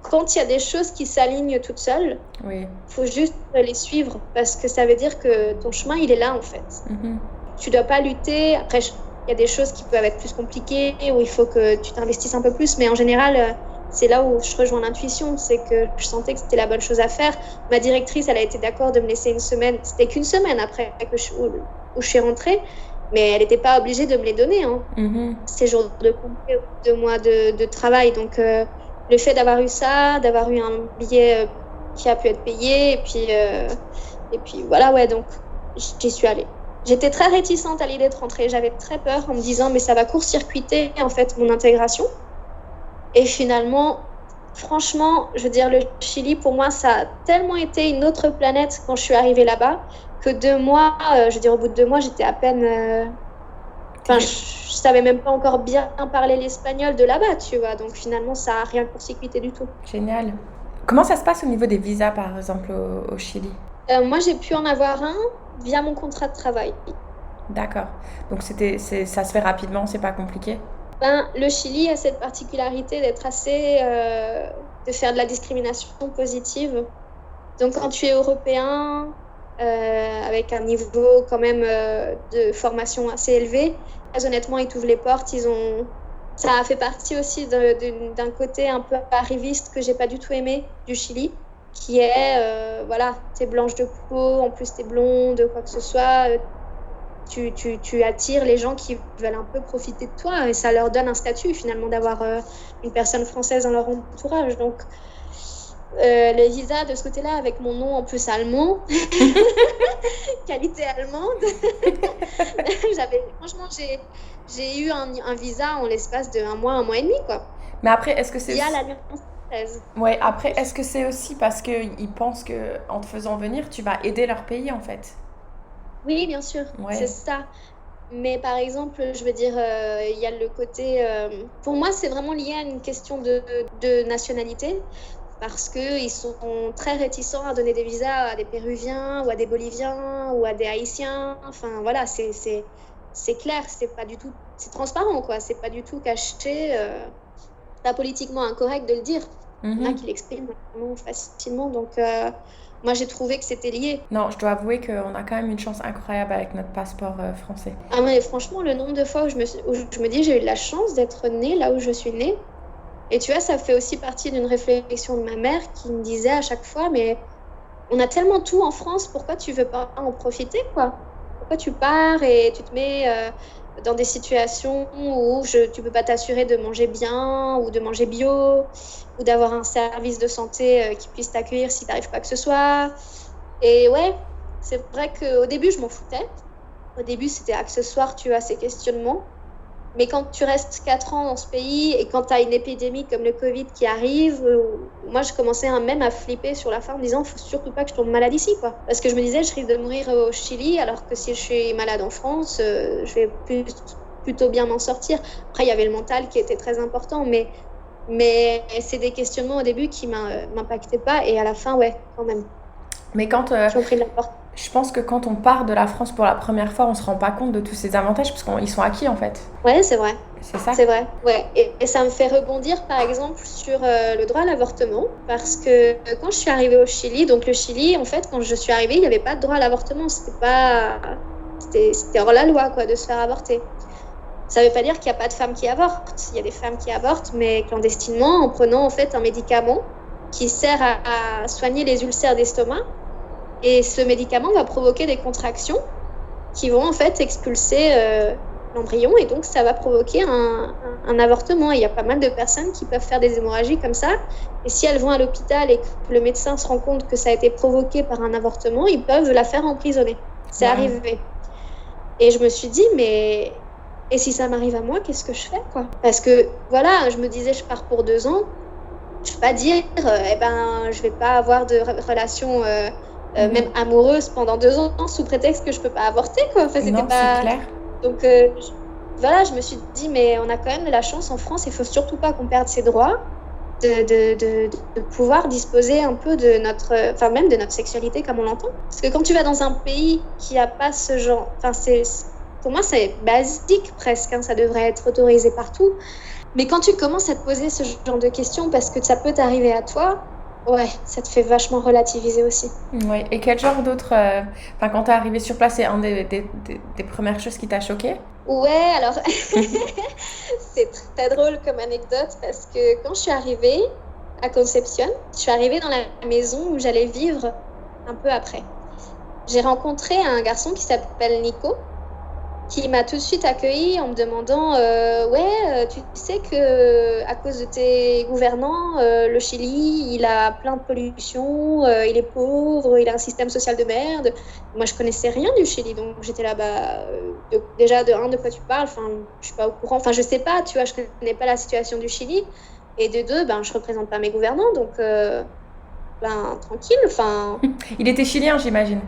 Quand il y a des choses qui s'alignent toutes seules, oui. Faut juste les suivre parce que ça veut dire que ton chemin, il est là, en fait. Mm-hmm. Tu dois pas lutter. Après, il y a des choses qui peuvent être plus compliquées où il faut que tu t'investisses un peu plus. Mais en général, c'est là où je rejoins l'intuition. C'est que je sentais que c'était la bonne chose à faire. Ma directrice, elle a été d'accord de me laisser une semaine. C'était qu'une semaine après où je suis rentrée. Mais elle n'était pas obligée de me les donner, hein. Mm-hmm. Ces jours de congé, 2 mois de travail. Donc, le fait d'avoir eu ça, d'avoir eu un billet qui a pu être payé, et puis voilà, ouais, donc j'y suis allée. J'étais très réticente à l'idée de rentrer. J'avais très peur en me disant, mais ça va court-circuiter, en fait, mon intégration. Et finalement, franchement, je veux dire, le Chili, pour moi, ça a tellement été une autre planète quand je suis arrivée là-bas que 2 mois, je veux dire, au bout de 2 mois, j'étais à peine... je savais même pas encore bien parler l'espagnol de là-bas, tu vois. Donc finalement, ça a rien court-circuité du tout. Génial. Comment ça se passe au niveau des visas, par exemple, au Chili ? Moi, j'ai pu en avoir un via mon contrat de travail. D'accord. Donc ça se fait rapidement, c'est pas compliqué ? Le Chili a cette particularité d'être assez... de faire de la discrimination positive. Donc quand tu es européen... avec un niveau quand même de formation assez élevé. Très honnêtement, ils t'ouvrent les portes. Ça a fait partie aussi d'un côté un peu arriviste que j'ai pas du tout aimé du Chili, qui est, voilà, t'es blanche de peau, en plus t'es blonde, quoi que ce soit, tu attires les gens qui veulent un peu profiter de toi et ça leur donne un statut finalement d'avoir une personne française dans leur entourage. Donc, les visas de ce côté-là, avec mon nom en plus allemand, qualité allemande, franchement, j'ai eu un visa en l'espace de 1 mois, 1 mois et demi, quoi. Mais après, est-ce que c'est... Il y a l'alliance française. Ouais, après, est-ce que c'est aussi parce qu'ils pensent qu'en te faisant venir, tu vas aider leur pays, en fait ? Oui, bien sûr, ouais. C'est ça. Mais par exemple, je veux dire, il y a le côté... pour moi, c'est vraiment lié à une question de nationalité. Parce qu'ils sont très réticents à donner des visas à des Péruviens ou à des Boliviens ou à des Haïtiens. Enfin, voilà, c'est clair, c'est pas du tout... C'est transparent, quoi. C'est pas du tout caché. Pas politiquement incorrect de le dire. Il y en a qui l'expriment vraiment facilement. Donc, moi, j'ai trouvé que c'était lié. Non, je dois avouer qu'on a quand même une chance incroyable avec notre passeport français. Ah, mais franchement, le nombre de fois où je me dis j'ai eu de la chance d'être née là où je suis née. Et tu vois, ça fait aussi partie d'une réflexion de ma mère qui me disait à chaque fois, mais on a tellement tout en France, pourquoi tu veux pas en profiter, quoi ? Pourquoi tu pars et tu te mets dans des situations où tu peux pas t'assurer de manger bien ou de manger bio ou d'avoir un service de santé qui puisse t'accueillir si t'arrives pas que ce soit. Et ouais, c'est vrai qu'au début, je m'en foutais. Au début, c'était accessoire, tu as ces questionnements. Mais quand tu restes 4 ans dans ce pays et quand tu as une épidémie comme le Covid qui arrive, moi je commençais même à flipper sur la fin en me disant faut surtout pas que je tombe malade ici, quoi. Parce que je me disais je risque de mourir au Chili alors que si je suis malade en France, je vais plutôt bien m'en sortir. Après il y avait le mental qui était très important, mais c'est des questionnements au début qui m'impactaient pas et à la fin ouais quand même. Mais quand je pense que quand on part de la France pour la première fois, on se rend pas compte de tous ces avantages parce qu'ils sont acquis en fait. Ouais, c'est vrai. C'est ça. C'est vrai. Ouais. Et ça me fait rebondir par exemple sur le droit à l'avortement parce que quand je suis arrivée au Chili, donc le Chili, en fait, quand je suis arrivée, il n'y avait pas de droit à l'avortement. C'était hors la loi quoi de se faire avorter. Ça ne veut pas dire qu'il n'y a pas de femmes qui avortent. Il y a des femmes qui avortent, mais clandestinement, en prenant en fait un médicament qui sert à soigner les ulcères d'estomac. Et ce médicament va provoquer des contractions qui vont en fait expulser l'embryon et donc ça va provoquer un avortement. Et il y a pas mal de personnes qui peuvent faire des hémorragies comme ça. Et si elles vont à l'hôpital et que le médecin se rend compte que ça a été provoqué par un avortement, ils peuvent la faire emprisonner. C'est arrivé. Et je me suis dit, mais... Et si ça m'arrive à moi, qu'est-ce que je fais, quoi ? Parce que, voilà, je me disais, je pars pour 2 ans. je peux pas dire, je vais pas avoir de relation même amoureuse pendant 2 ans sous prétexte que je peux pas avorter, quoi. Enfin, c'était Non, pas... c'est clair. Donc, voilà, je me suis dit, mais on a quand même de la chance en France, il faut surtout pas qu'on perde ses droits de pouvoir disposer un peu de notre, enfin même de notre sexualité comme on l'entend. Parce que quand tu vas dans un pays qui a pas ce genre, enfin pour moi c'est basique presque, hein, ça devrait être autorisé partout. Mais quand tu commences à te poser ce genre de questions parce que ça peut t'arriver à toi, ouais, ça te fait vachement relativiser aussi. Ouais. Et quel genre d'autres... Enfin, quand t'es arrivée sur place, c'est un des premières choses qui t'a choquée? Ouais, alors c'est très drôle comme anecdote parce que quand je suis arrivée à Concepción, je suis arrivée dans la maison où j'allais vivre un peu après. J'ai rencontré un garçon qui s'appelle Nico, qui m'a tout de suite accueillie en me demandant tu sais que à cause de tes gouvernants, le Chili, il a plein de pollution, il est pauvre, il a un système social de merde. Moi, je connaissais rien du Chili, donc j'étais là, déjà de quoi tu parles, enfin, je suis pas au courant, enfin, je sais pas, tu vois, je connais pas la situation du Chili, et de deux, je représente pas mes gouvernants, donc tranquille, enfin. Il était chilien, j'imagine.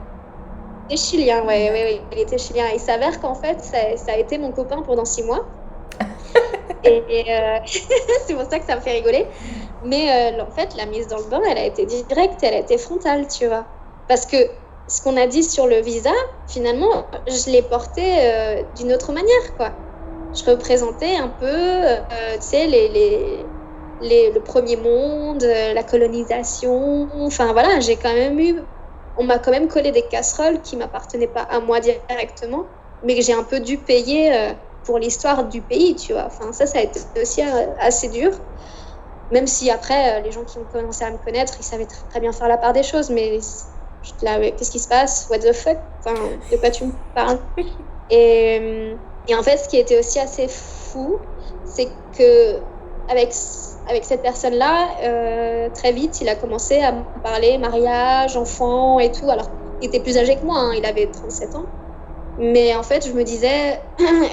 Il était chilien, ouais, il était chilien. Il s'avère qu'en fait, ça a été mon copain pendant 6 mois. et c'est pour ça que ça me fait rigoler. Mais en fait, la mise dans le bain, elle a été directe, elle a été frontale, tu vois. Parce que ce qu'on a dit sur le visa, finalement, je l'ai porté d'une autre manière, quoi. Je représentais un peu, tu sais, le premier monde, la colonisation. Enfin, voilà, on m'a quand même collé des casseroles qui ne m'appartenaient pas à moi directement, mais que j'ai un peu dû payer pour l'histoire du pays, tu vois. Enfin, ça a été aussi assez dur. Même si après, les gens qui ont commencé à me connaître, ils savaient très bien faire la part des choses, mais j'étais là, qu'est-ce qui se passe? What the fuck? Enfin, de quoi tu me parles? Et en fait, ce qui était aussi assez fou, c'est que avec cette personne-là, très vite, il a commencé à me parler mariage, enfant et tout. Alors, il était plus âgé que moi, hein, il avait 37 ans. Mais en fait, je me disais,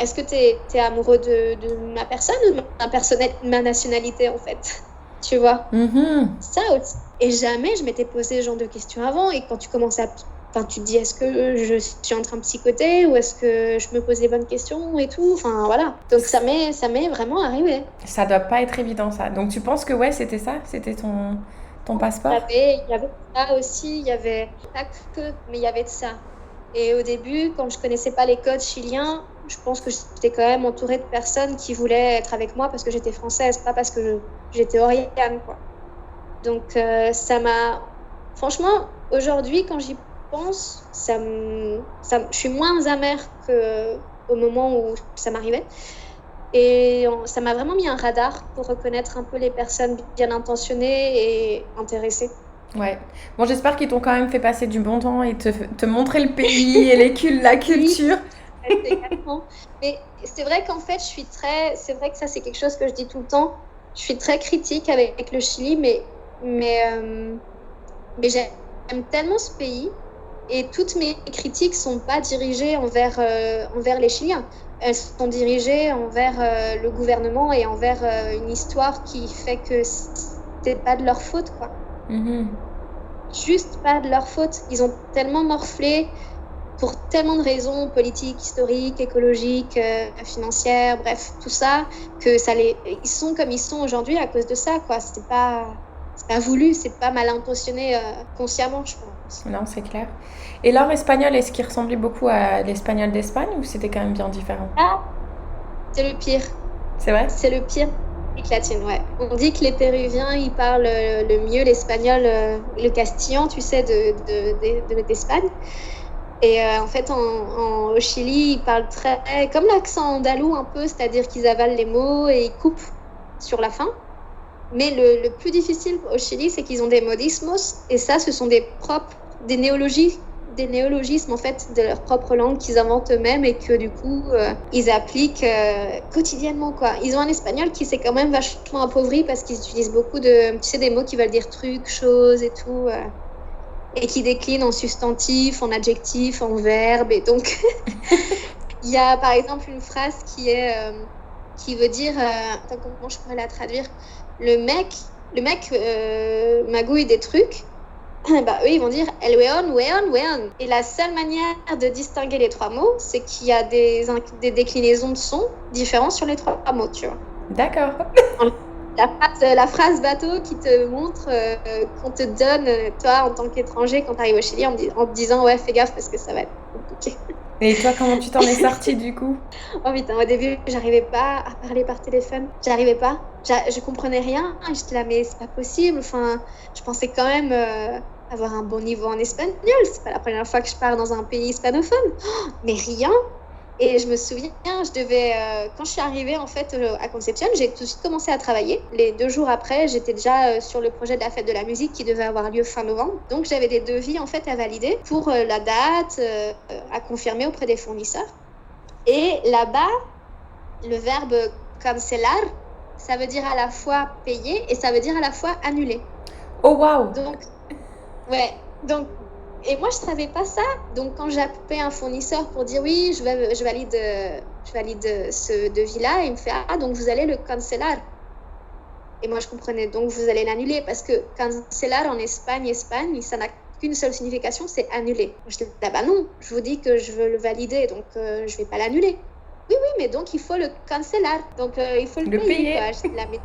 est-ce que t'es amoureux de ma personne ou de ma nationalité, en fait? Tu vois? Ça aussi. Et jamais je m'étais posé ce genre de questions avant. Et quand tu commences tu te dis, est-ce que je suis en train de psychoter ou est-ce que je me pose les bonnes questions et tout? Enfin, voilà. Donc, ça m'est vraiment arrivé. Ça doit pas être évident, ça. Donc, tu penses que, ouais, c'était ça? C'était ton passeport? Il y avait ça aussi. Il y avait pas que, mais il y avait de ça. Et au début, quand je connaissais pas les codes chiliens, je pense que j'étais quand même entourée de personnes qui voulaient être avec moi parce que j'étais française, pas parce que j'étais orientale, quoi. Donc, ça m'a... Franchement, aujourd'hui, quand j'y pense, je suis moins amère qu'au moment où ça m'arrivait. Et ça m'a vraiment mis un radar pour reconnaître un peu les personnes bien intentionnées et intéressées. Ouais. Bon, j'espère qu'ils t'ont quand même fait passer du bon temps et te montrer le pays et la culture. Oui, également. Mais c'est vrai qu'en fait, c'est vrai que ça, c'est quelque chose que je dis tout le temps. Je suis très critique avec le Chili, mais j'aime tellement ce pays. Et toutes mes critiques ne sont pas dirigées envers les Chiliens. Elles sont dirigées envers le gouvernement et envers une histoire qui fait que c'est pas de leur faute, quoi. Juste pas de leur faute. Ils ont tellement morflé pour tellement de raisons politiques, historiques, écologiques, financières, bref, tout ça, que ils sont comme ils sont aujourd'hui à cause de ça, quoi. C'est pas voulu, c'est pas mal intentionné consciemment, je pense. Non, c'est clair. Et l'art espagnol, est-ce qu'il ressemblait beaucoup à l'espagnol d'Espagne ou c'était quand même bien différent? Ah, c'est le pire. C'est vrai? C'est le pire d'Amérique latine, ouais. On dit que les Péruviens, ils parlent le mieux l'espagnol, le castillan, tu sais, d'Espagne. Et en fait, au Chili, ils parlent très... comme l'accent andalou un peu, c'est-à-dire qu'ils avalent les mots et ils coupent sur la fin. Mais le plus difficile au Chili, c'est qu'ils ont des modismos, et ça, ce sont des néologismes en fait de leur propre langue qu'ils inventent eux-mêmes et que du coup ils appliquent quotidiennement, quoi. Ils ont un espagnol qui s'est quand même vachement appauvri parce qu'ils utilisent beaucoup des mots qui veulent dire trucs, choses et tout, et qui déclinent en substantif, en adjectif, en verbe, et donc il y a par exemple une phrase qui veut dire attends, comment je pourrais la traduire? Le mec le mec magouille des trucs, bah, eux, ils vont dire El weon, weon, weon. Et la seule manière de distinguer les 3 mots, c'est qu'il y a des déclinaisons de sons différents sur les 3 mots, tu vois. D'accord. La phrase bateau qui te montre qu'on te donne, toi, en tant qu'étranger, quand tu arrives au Chili, en te disant, ouais, fais gaffe parce que ça va être compliqué. Et toi, comment tu t'en es sortie du coup? Oh putain, au début, j'arrivais pas à parler par téléphone. J'arrivais pas. Je comprenais rien. J'étais là, mais c'est pas possible. Enfin, je pensais quand même avoir un bon niveau en espagnol. C'est pas la première fois que je pars dans un pays hispanophone. Oh, mais rien. Et je me souviens, quand je suis arrivée en fait à Concepción, j'ai tout de suite commencé à travailler. Les 2 jours après, j'étais déjà sur le projet de la fête de la musique qui devait avoir lieu fin novembre. Donc j'avais des devis en fait à valider pour la date, à confirmer auprès des fournisseurs. Et là-bas, le verbe cancelar, ça veut dire à la fois payer et ça veut dire à la fois annuler. Oh waouh! Donc, ouais, donc. Et moi, je savais pas ça. Donc, quand j'appelais un fournisseur pour dire oui, je valide ce devis-là, il me fait ah, donc vous allez le cancelar. Et moi, je comprenais donc vous allez l'annuler parce que cancelar en Espagne, ça n'a qu'une seule signification, c'est annuler. Je dis ah bah non, je vous dis que je veux le valider, donc je vais pas l'annuler. Oui, mais donc il faut le cancelar, donc il faut le payer. Quoi. Je dis là, mais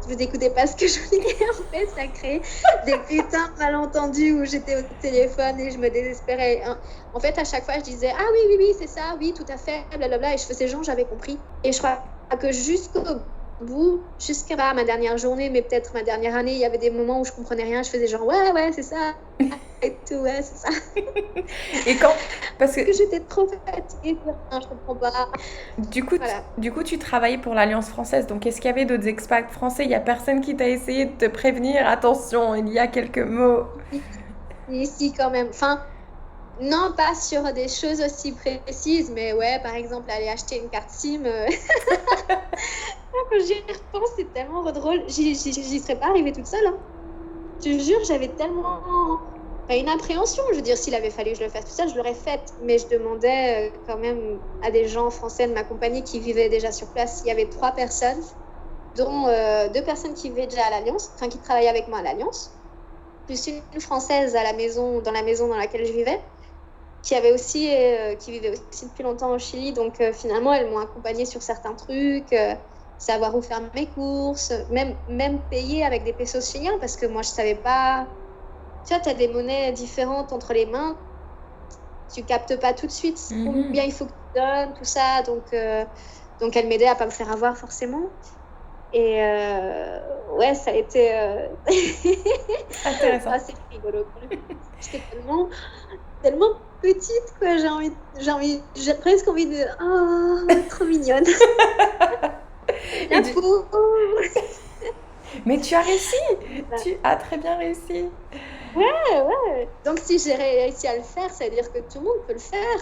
vous n'écoutez pas ce que je vous dis. En fait, ça crée des putains de malentendus où j'étais au téléphone et je me désespérais. En fait, à chaque fois, je disais ah oui, c'est ça, oui, tout à fait, blablabla, et je faisais genre, j'avais compris. Et je crois que jusqu'à ma dernière journée, mais peut-être ma dernière année, il y avait des moments où je comprenais rien, je faisais genre ouais, c'est ça, et tout, ouais, c'est ça. Et quand parce que j'étais trop fatiguée, je comprends pas. Du coup, tu travaillais pour l'Alliance française, donc est-ce qu'il y avait d'autres expats français? Il y a personne qui t'a essayé de te prévenir, attention, il y a quelques mots. Ici quand même, enfin. Non, pas sur des choses aussi précises, mais ouais, par exemple, aller acheter une carte SIM. Quand j'y repense, c'est tellement drôle. J'y serais pas arrivée toute seule. Hein. Je te jure, j'avais tellement une appréhension. Je veux dire, s'il avait fallu que je le fasse tout seul, je l'aurais faite. Mais je demandais quand même à des gens français de m'accompagner qui vivaient déjà sur place. Il y avait 3 personnes, dont 2 personnes qui vivaient déjà à l'Alliance, enfin qui travaillaient avec moi à l'Alliance, plus une Française dans la maison dans laquelle je vivais. Qui vivait aussi depuis longtemps au Chili, donc finalement elles m'ont accompagnée sur certains trucs, savoir où faire mes courses, même payer avec des pesos chiliens parce que moi je savais pas. Tu vois, tu as des monnaies différentes entre les mains, tu captes pas tout de suite combien il faut que tu donnes, tout ça, donc elle m'aidait à pas me faire avoir forcément. Et ouais, ça a été intéressant. C'est rigolo. J'étais tellement petite, quoi. J'ai presque envie de. Oh, trop mignonne. La pauvre. Mais tu as réussi. Tu as très bien réussi. Ouais. Donc si j'ai réussi à le faire, ça veut dire que tout le monde peut le faire.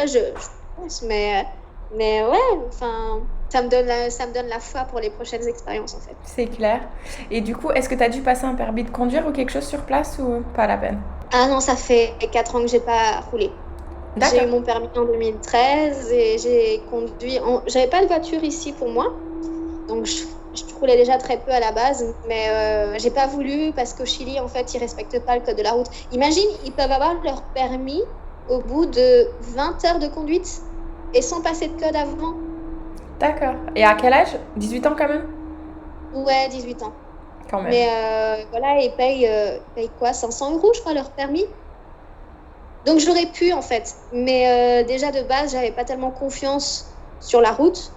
Je pense, mais ouais, enfin. Ça me donne la foi pour les prochaines expériences, en fait. C'est clair. Et du coup, est-ce que tu as dû passer un permis de conduire ou quelque chose sur place ou pas la peine? Ah non, ça fait 4 ans que j'ai pas roulé. D'accord. J'ai eu mon permis en 2013 et j'ai conduit... J'avais pas de voiture ici pour moi, donc je roulais déjà très peu à la base, mais j'ai pas voulu parce qu'au Chili, en fait, ils respectent pas le code de la route. Imagine, ils peuvent avoir leur permis au bout de 20 heures de conduite et sans passer de code avant. D'accord. Et à quel âge? 18 ans quand même? Ouais, 18 ans. Quand même. Mais voilà, ils payent quoi, 500 € je crois, leur permis. Donc j'aurais pu en fait. Mais déjà de base, j'avais pas tellement confiance sur la route.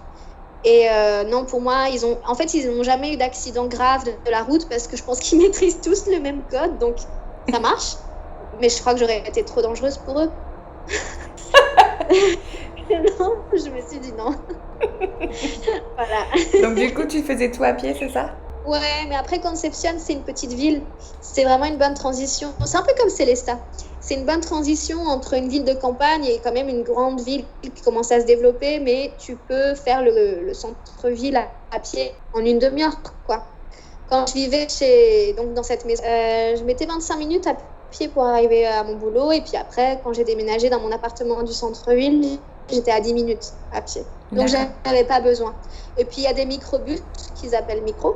Et non, pour moi, ils n'ont jamais eu d'accident grave de la route parce que je pense qu'ils maîtrisent tous le même code. Donc ça marche. Mais je crois que j'aurais été trop dangereuse pour eux. Non, je me suis dit non. Voilà. Donc du coup, tu faisais tout à pied, c'est ça? Ouais, mais après Concepción, c'est une petite ville. C'est vraiment une bonne transition. C'est un peu comme Célesta. C'est une bonne transition entre une ville de campagne et quand même une grande ville qui commence à se développer, mais tu peux faire le centre-ville à pied en une demi-heure, quoi. Quand je vivais dans cette maison, je mettais 25 minutes à pied pour arriver à mon boulot. Et puis après, quand j'ai déménagé dans mon appartement du centre-ville, j'étais à 10 minutes à pied. Donc, D'accord. j'avais pas besoin. Et puis, il y a des microbus qu'ils appellent micros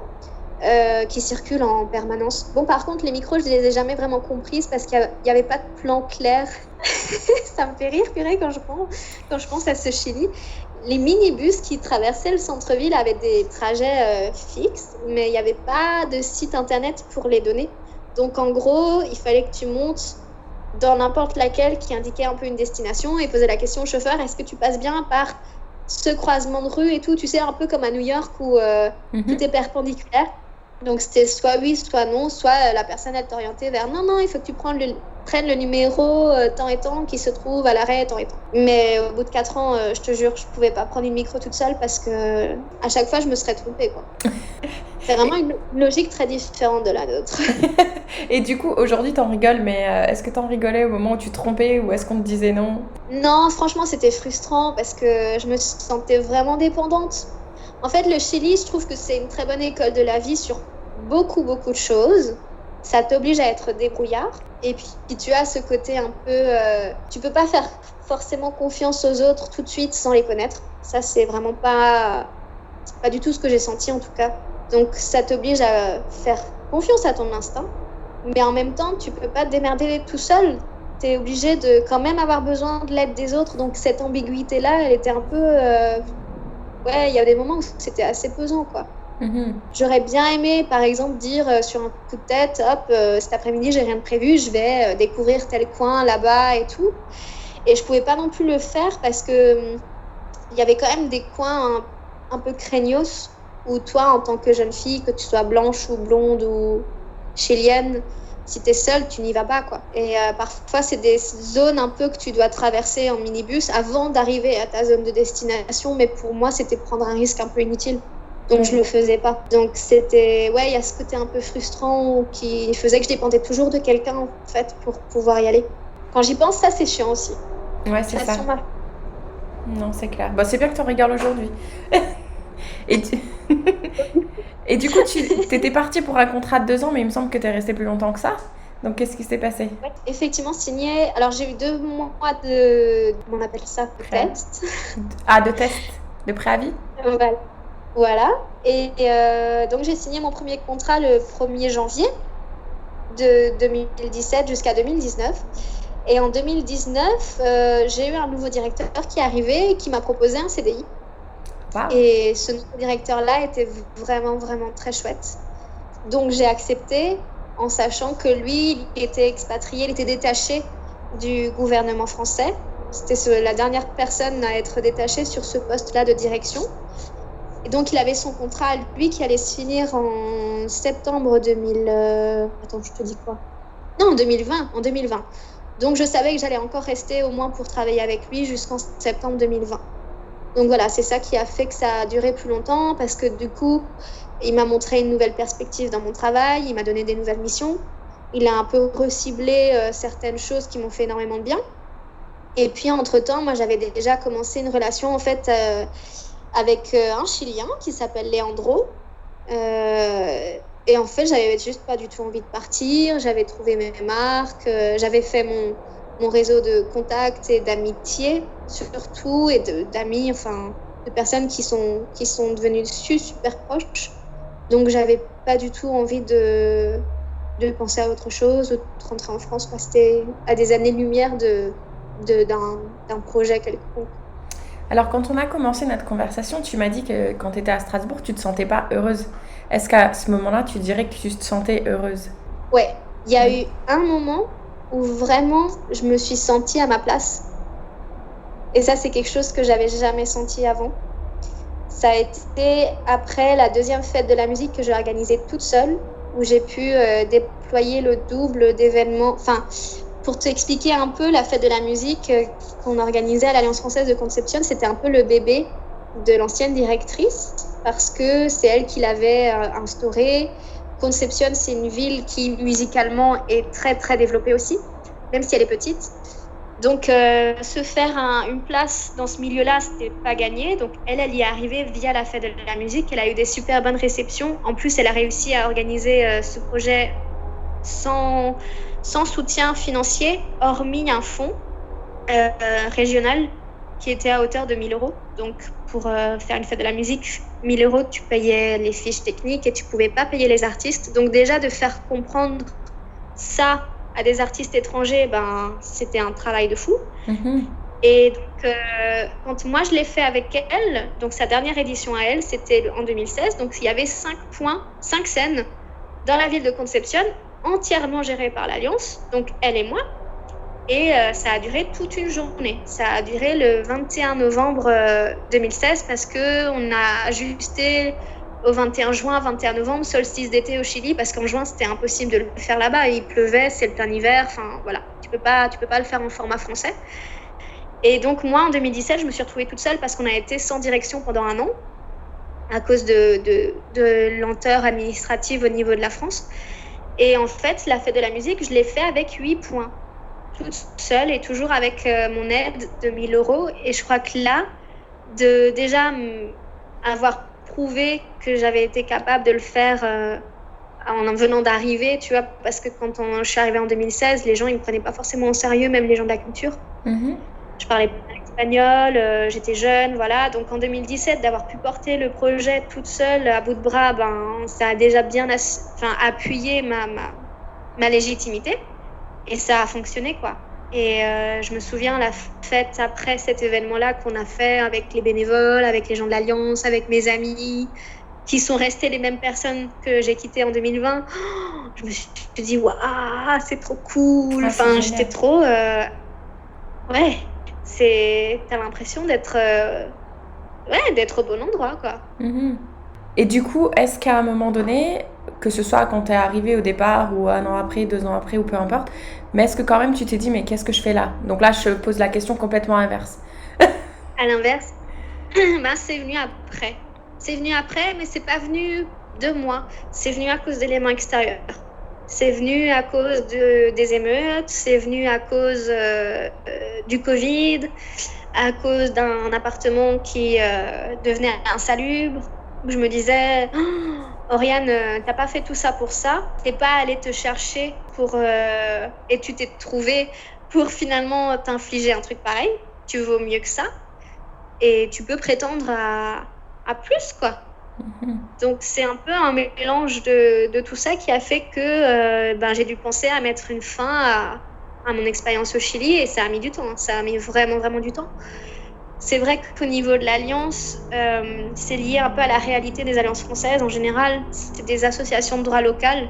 qui circulent en permanence. Bon, par contre, les micros, je les ai jamais vraiment comprises parce qu'il n'y avait pas de plan clair. Ça me fait rire, purée, quand je pense à ce Chili. Les minibus qui traversaient le centre-ville avaient des trajets fixes, mais il n'y avait pas de site internet pour les donner. Donc, en gros, il fallait que tu montes dans n'importe laquelle qui indiquait un peu une destination et poser la question au chauffeur, est-ce que tu passes bien par ce croisement de rue et tout, tu sais, un peu comme à New York où tout est perpendiculaire. Donc, c'était soit oui, soit non, soit la personne, elle t'orientait vers non, il faut que tu prennes le numéro tant et tant qui se trouve à l'arrêt tant et tant. Mais au bout de 4 ans, je te jure, je pouvais pas prendre une micro toute seule parce que à chaque fois, je me serais trompée, quoi. C'est vraiment une logique très différente de la nôtre. Et du coup, aujourd'hui, t'en rigoles, mais est-ce que t'en rigolais au moment où tu te trompais ou est-ce qu'on te disait non? Non, franchement, c'était frustrant parce que je me sentais vraiment dépendante. En fait, le Chili, je trouve que c'est une très bonne école de la vie sur beaucoup de choses. Ça t'oblige à être débrouillard. Et puis, tu as ce côté un peu... tu peux pas faire forcément confiance aux autres tout de suite sans les connaître. Ça, c'est vraiment pas du tout ce que j'ai senti, en tout cas. Donc, ça t'oblige à faire confiance à ton instinct. Mais en même temps, tu peux pas te démerder tout seul. Tu es obligé de quand même avoir besoin de l'aide des autres. Donc, cette ambiguïté-là, elle était un peu... Ouais, il y a des moments où c'était assez pesant, quoi. J'aurais bien aimé, par exemple, dire sur un coup de tête, hop, cet après-midi, j'ai rien de prévu, je vais découvrir tel coin là-bas et tout. Et je pouvais pas non plus le faire parce que il y avait quand même des coins un peu craignos où toi, en tant que jeune fille, que tu sois blanche ou blonde ou chilienne, si t'es seule, tu n'y vas pas, quoi. Et parfois, c'est des zones un peu que tu dois traverser en minibus avant d'arriver à ta zone de destination. Mais pour moi, c'était prendre un risque un peu inutile. Donc, je le faisais pas. Donc, c'était... Ouais, il y a ce côté un peu frustrant qui faisait que je dépendais toujours de quelqu'un, en fait, pour pouvoir y aller. Quand j'y pense, ça, c'est chiant aussi. Ouais, c'est ça. Non, c'est clair. Bah, c'est bien que tu en rigoles aujourd'hui. Et, Et du coup, t'étais partie pour un contrat de 2 ans, mais il me semble que t'es restée plus longtemps que ça. Donc, qu'est-ce qui s'est passé? Ouais, effectivement, signé. Alors, j'ai eu 2 mois de... Comment on appelle ça? De test. Ah, de test? De préavis? Voilà. Et donc, j'ai signé mon premier contrat le 1er janvier de 2017 jusqu'à 2019. Et en 2019, j'ai eu un nouveau directeur qui est arrivé et qui m'a proposé un CDI. Wow. Et ce nouveau directeur-là était vraiment très chouette. Donc, j'ai accepté en sachant que lui, il était expatrié, il était détaché du gouvernement français. C'était la dernière personne à être détachée sur ce poste-là de direction. Et donc, il avait son contrat, lui, qui allait se finir en septembre 2000... Attends, je te dis quoi? Non, en 2020. Donc, je savais que j'allais encore rester au moins pour travailler avec lui jusqu'en septembre 2020. Donc, voilà, c'est ça qui a fait que ça a duré plus longtemps parce que, du coup, il m'a montré une nouvelle perspective dans mon travail, il m'a donné des nouvelles missions. Il a un peu reciblé certaines choses qui m'ont fait énormément de bien. Et puis, entre-temps, moi, j'avais déjà commencé une relation, en fait... avec un Chilien qui s'appelle Leandro. Et en fait, j'avais juste pas du tout envie de partir. J'avais trouvé mes marques. J'avais fait mon réseau de contacts et d'amitié, surtout, et d'amis, enfin, de personnes qui sont devenues super proches. Donc, j'avais pas du tout envie de penser à autre chose, de rentrer en France. C'était à des années-lumière d'un projet quelconque. Alors, quand on a commencé notre conversation, tu m'as dit que quand tu étais à Strasbourg, tu ne te sentais pas heureuse. Est-ce qu'à ce moment-là, tu dirais que tu te sentais heureuse? Ouais, il y a eu un moment où vraiment, je me suis sentie à ma place. Et ça, c'est quelque chose que j'avais jamais senti avant. Ça a été après la 2e fête de la musique que j'ai organisée toute seule, où j'ai pu déployer le double d'événements... Enfin, pour t'expliquer un peu, la fête de la musique qu'on organisait à l'Alliance française de Concepción, c'était un peu le bébé de l'ancienne directrice parce que c'est elle qui l'avait instauré. Concepción, c'est une ville qui musicalement est très développée aussi, même si elle est petite. Donc, se faire une place dans ce milieu-là, c'était pas gagné. Donc, elle y est arrivée via la fête de la musique. Elle a eu des super bonnes réceptions. En plus, elle a réussi à organiser ce projet sans soutien financier, hormis un fonds régional qui était à hauteur de 1 000 €. Donc, pour faire une fête de la musique, 1 000 €, tu payais les fiches techniques et tu ne pouvais pas payer les artistes. Donc, déjà, de faire comprendre ça à des artistes étrangers, c'était un travail de fou. Et donc, quand moi, je l'ai fait avec elle, donc sa dernière édition à elle, c'était en 2016. Donc, il y avait 5 scènes dans la ville de Concepción, entièrement gérées par l'Alliance, donc elle et moi. Et ça a duré toute une journée. Ça a duré le 21 novembre 2016 parce qu'on a ajusté au 21 juin, 21 novembre, solstice d'été au Chili, parce qu'en juin, c'était impossible de le faire là-bas. Il pleuvait, c'est le plein hiver. Enfin, voilà, tu peux pas le faire en format français. Et donc, moi, en 2017, je me suis retrouvée toute seule parce qu'on a été sans direction pendant 1 an à cause de lenteur administrative au niveau de la France. Et en fait, la fête de la musique, je l'ai fait avec 8 points. Toute seule et toujours avec mon aide de 1 000 €. Et je crois que là, de déjà avoir prouvé que j'avais été capable de le faire en venant d'arriver, tu vois, parce que quand je suis arrivée en 2016, les gens, ils me prenaient pas forcément au sérieux, même les gens de la culture. Je parlais pas l'espagnol, j'étais jeune, voilà. Donc en 2017, d'avoir pu porter le projet toute seule, à bout de bras, ça a déjà bien appuyé ma légitimité. Et ça a fonctionné, quoi. Et je me souviens, la fête après cet événement-là qu'on a fait avec les bénévoles, avec les gens de l'Alliance, avec mes amis, qui sont restés les mêmes personnes que j'ai quittées en 2020. Je me suis dit, waouh, c'est trop cool. J'étais trop... Ouais, t'as l'impression d'être au bon endroit, quoi. Et du coup, est-ce qu'à un moment donné, que ce soit quand t'es arrivée au départ ou 1 an après, 2 ans après ou peu importe, mais est-ce que quand même tu t'es dit mais qu'est-ce que je fais là? Donc là, je pose la question complètement inverse. À l'inverse, c'est venu après. C'est venu après, mais c'est pas venu de moi. C'est venu à cause d'éléments extérieurs. C'est venu à cause des émeutes, c'est venu à cause du Covid, à cause d'un appartement qui devenait insalubre. Je me disais, Oriane, t'as pas fait tout ça pour ça. T'es pas allée te chercher et tu t'es trouvée pour finalement t'infliger un truc pareil. Tu vaux mieux que ça. Et tu peux prétendre à plus, quoi. Donc c'est un peu un mélange de tout ça qui a fait que j'ai dû penser à mettre une fin à mon expérience au Chili, et ça a mis du temps. Ça a mis vraiment, vraiment du temps. C'est vrai qu'au niveau de l'Alliance, c'est lié un peu à la réalité des alliances françaises. En général, c'est des associations de droit local.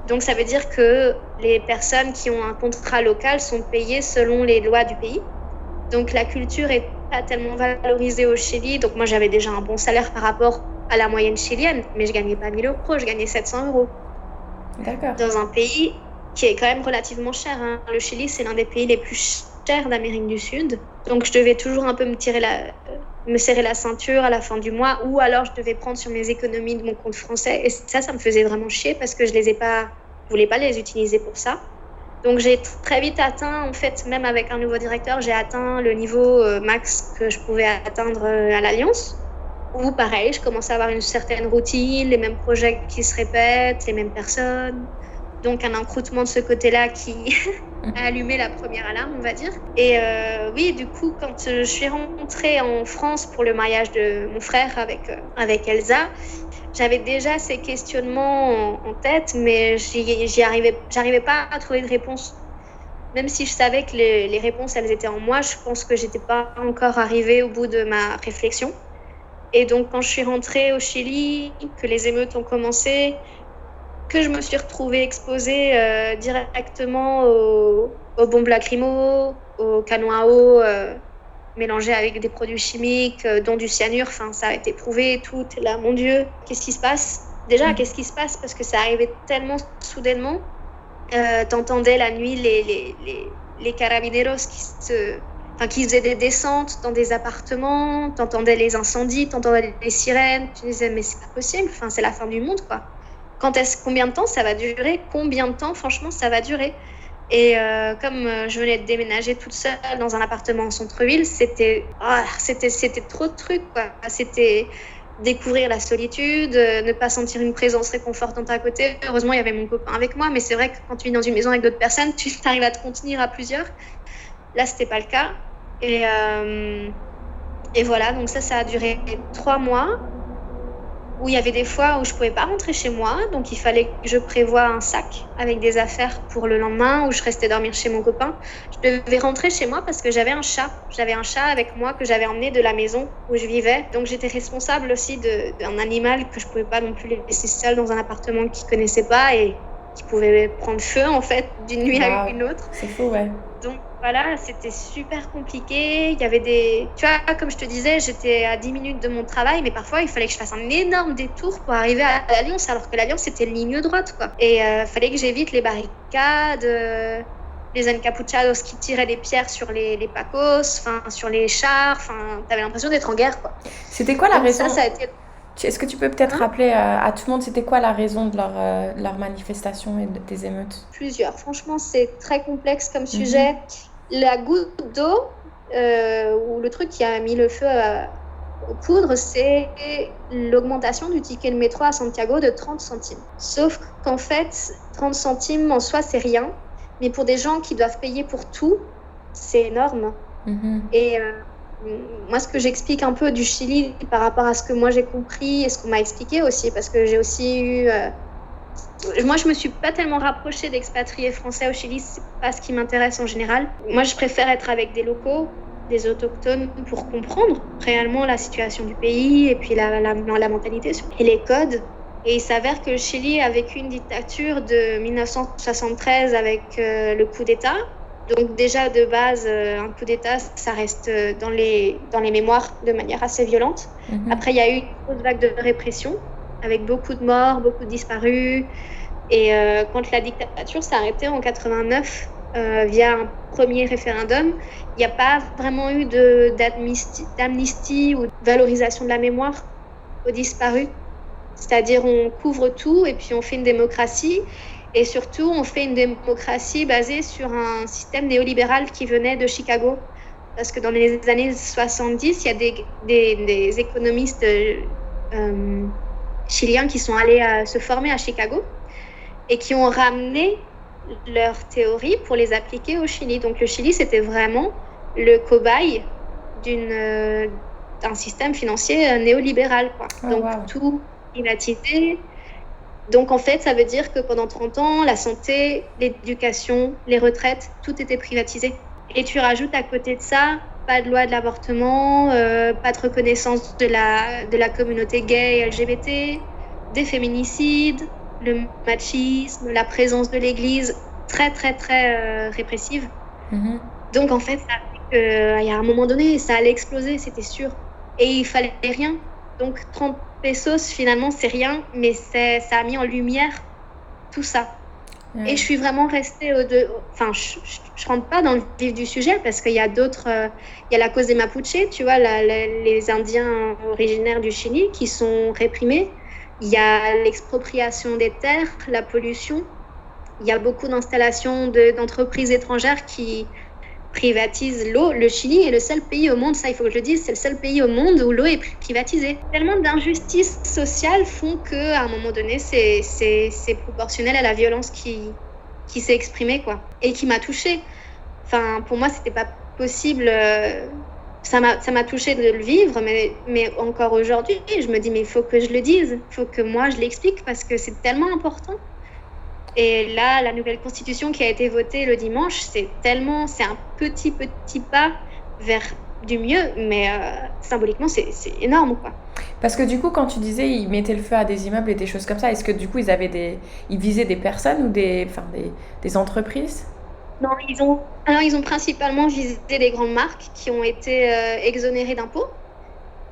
Donc ça veut dire que les personnes qui ont un contrat local sont payées selon les lois du pays. Donc la culture est pas tellement valorisée au Chili. Donc moi, j'avais déjà un bon salaire par rapport à la moyenne chilienne, mais je gagnais pas 1 000 €, je gagnais 700 €. D'accord. Dans un pays qui est quand même relativement cher. Le Chili, c'est l'un des pays les plus chers d'Amérique du Sud. Donc je devais toujours un peu me serrer la ceinture à la fin du mois, ou alors je devais prendre sur mes économies de mon compte français. Et ça me faisait vraiment chier parce que je voulais pas les utiliser pour ça. Donc j'ai très vite atteint, en fait, même avec un nouveau directeur, j'ai atteint le niveau max que je pouvais atteindre à l'Alliance. Où pareil, je commençais à avoir une certaine routine, les mêmes projets qui se répètent, les mêmes personnes. Donc un encroutement de ce côté-là qui a allumé la première alarme, on va dire. Et oui, du coup, quand je suis rentrée en France pour le mariage de mon frère avec Elsa, j'avais déjà ces questionnements en tête, mais j'arrivais pas à trouver de réponse. Même si je savais que les réponses, elles étaient en moi, je pense que j'étais pas encore arrivée au bout de ma réflexion. Et donc, quand je suis rentrée au Chili, que les émeutes ont commencé, que je me suis retrouvée exposée directement aux bombes lacrymo, aux canons à eau mélangés avec des produits chimiques, dont du cyanure. Enfin, ça a été prouvé, tout est là. Mon Dieu, qu'est-ce qui se passe? Déjà, qu'est-ce qui se passe? Parce que ça arrivait tellement soudainement. T'entendais la nuit les carabineros qui faisaient des descentes dans des appartements, t'entendais les incendies, t'entendais les sirènes, tu disais mais c'est pas possible, c'est la fin du monde, quoi. Combien de temps ça va durer? Combien de temps, franchement, ça va durer? Et comme je venais de déménager toute seule dans un appartement en centre-ville, c'était trop de trucs, quoi. C'était découvrir la solitude, ne pas sentir une présence réconfortante à côté. Heureusement, il y avait mon copain avec moi, mais c'est vrai que quand tu vis dans une maison avec d'autres personnes, tu arrives à te contenir à plusieurs. Là, c'était pas le cas. Et voilà, donc ça a duré 3 mois, où il y avait des fois où je pouvais pas rentrer chez moi, donc il fallait que je prévoie un sac avec des affaires pour le lendemain, où je restais dormir chez mon copain. Je devais rentrer chez moi parce que j'avais un chat. J'avais un chat avec moi que j'avais emmené de la maison où je vivais. Donc j'étais responsable aussi d'un animal que je pouvais pas non plus laisser seul dans un appartement qu'il connaissait pas et qui pouvait prendre feu en fait d'une nuit à une autre. C'est fou, ouais. Donc voilà, c'était super compliqué. Il y avait tu vois, comme je te disais, j'étais à 10 minutes de mon travail, mais parfois il fallait que je fasse un énorme détour pour arriver à l'Alliance, alors que l'Alliance c'était ligne droite, quoi. Et fallait que j'évite les barricades, les encapuchados qui tiraient des pierres sur les pacos, sur les chars. T'avais l'impression d'être en guerre, quoi. C'était quoi la raison? Ça a été... Est-ce que tu peux peut-être rappeler à tout le monde, c'était quoi la raison de leur manifestation et des émeutes? Plusieurs. Franchement, c'est très complexe comme sujet. La goutte d'eau, ou le truc qui a mis le feu aux poudres, c'est l'augmentation du ticket de métro à Santiago de 30 centimes. Sauf qu'en fait, 30 centimes en soi, c'est rien. Mais pour des gens qui doivent payer pour tout, c'est énorme. Et... moi, ce que j'explique un peu du Chili par rapport à ce que moi j'ai compris et ce qu'on m'a expliqué aussi, parce que j'ai aussi eu... Moi, je me suis pas tellement rapprochée d'expatriés français au Chili, c'est pas ce qui m'intéresse en général. Moi, je préfère être avec des locaux, des autochtones, pour comprendre réellement la situation du pays et puis la mentalité et les codes. Et il s'avère que le Chili a vécu une dictature de 1973 avec le coup d'État. Donc déjà, de base, un coup d'État, ça reste dans les mémoires de manière assez violente. Après, il y a eu une grosse vague de répression, avec beaucoup de morts, beaucoup de disparus. Et quand la dictature s'est arrêtée en 89, via un premier référendum, il n'y a pas vraiment eu d'amnistie ou de valorisation de la mémoire aux disparus. C'est-à-dire, on couvre tout et puis on fait une démocratie. Et surtout, on fait une démocratie basée sur un système néolibéral qui venait de Chicago. Parce que dans les années 70, il y a des économistes chiliens qui sont allés se former à Chicago et qui ont ramené leurs théories pour les appliquer au Chili. Donc le Chili, c'était vraiment le cobaye d'un système financier néolibéral, quoi. Donc tout privatisé. Donc, en fait, ça veut dire que pendant 30 ans, la santé, l'éducation, les retraites, tout était privatisé. Et tu rajoutes à côté de ça, pas de loi de l'avortement, pas de reconnaissance de la communauté gay et LGBT, des féminicides, le machisme, la présence de l'Église très, très, très répressive. Donc, en fait, ça fait qu'il y a un moment donné, ça allait exploser, c'était sûr. Et il fallait rien. Donc, 30 pesos, finalement, c'est rien, mais ça a mis en lumière tout ça. Et je suis vraiment restée je rentre pas dans le vif du sujet parce qu'il y a d'autres... il y a la cause des Mapuches, tu vois, les Indiens originaires du Chili qui sont réprimés. Il y a l'expropriation des terres, la pollution. Il y a beaucoup d'installations d'entreprises étrangères qui privatise l'eau. Le Chili est le seul pays au monde, ça il faut que je le dise, c'est le seul pays au monde où l'eau est privatisée. Tellement d'injustices sociales font qu'à un moment donné, c'est proportionnel à la violence qui s'est exprimée, quoi, et qui m'a touchée. Enfin, pour moi, c'était pas possible. Ça m'a touchée de le vivre, mais encore aujourd'hui, je me dis, mais il faut que je le dise, il faut que moi je l'explique parce que c'est tellement important. Et là, la nouvelle constitution qui a été votée le dimanche, c'est un petit pas vers du mieux, mais symboliquement, c'est énorme, quoi. Parce que du coup, quand tu disais ils mettaient le feu à des immeubles et des choses comme ça, est-ce que du coup ils visaient des personnes ou des entreprises? Non, ils ont principalement visé les grandes marques qui ont été exonérées d'impôts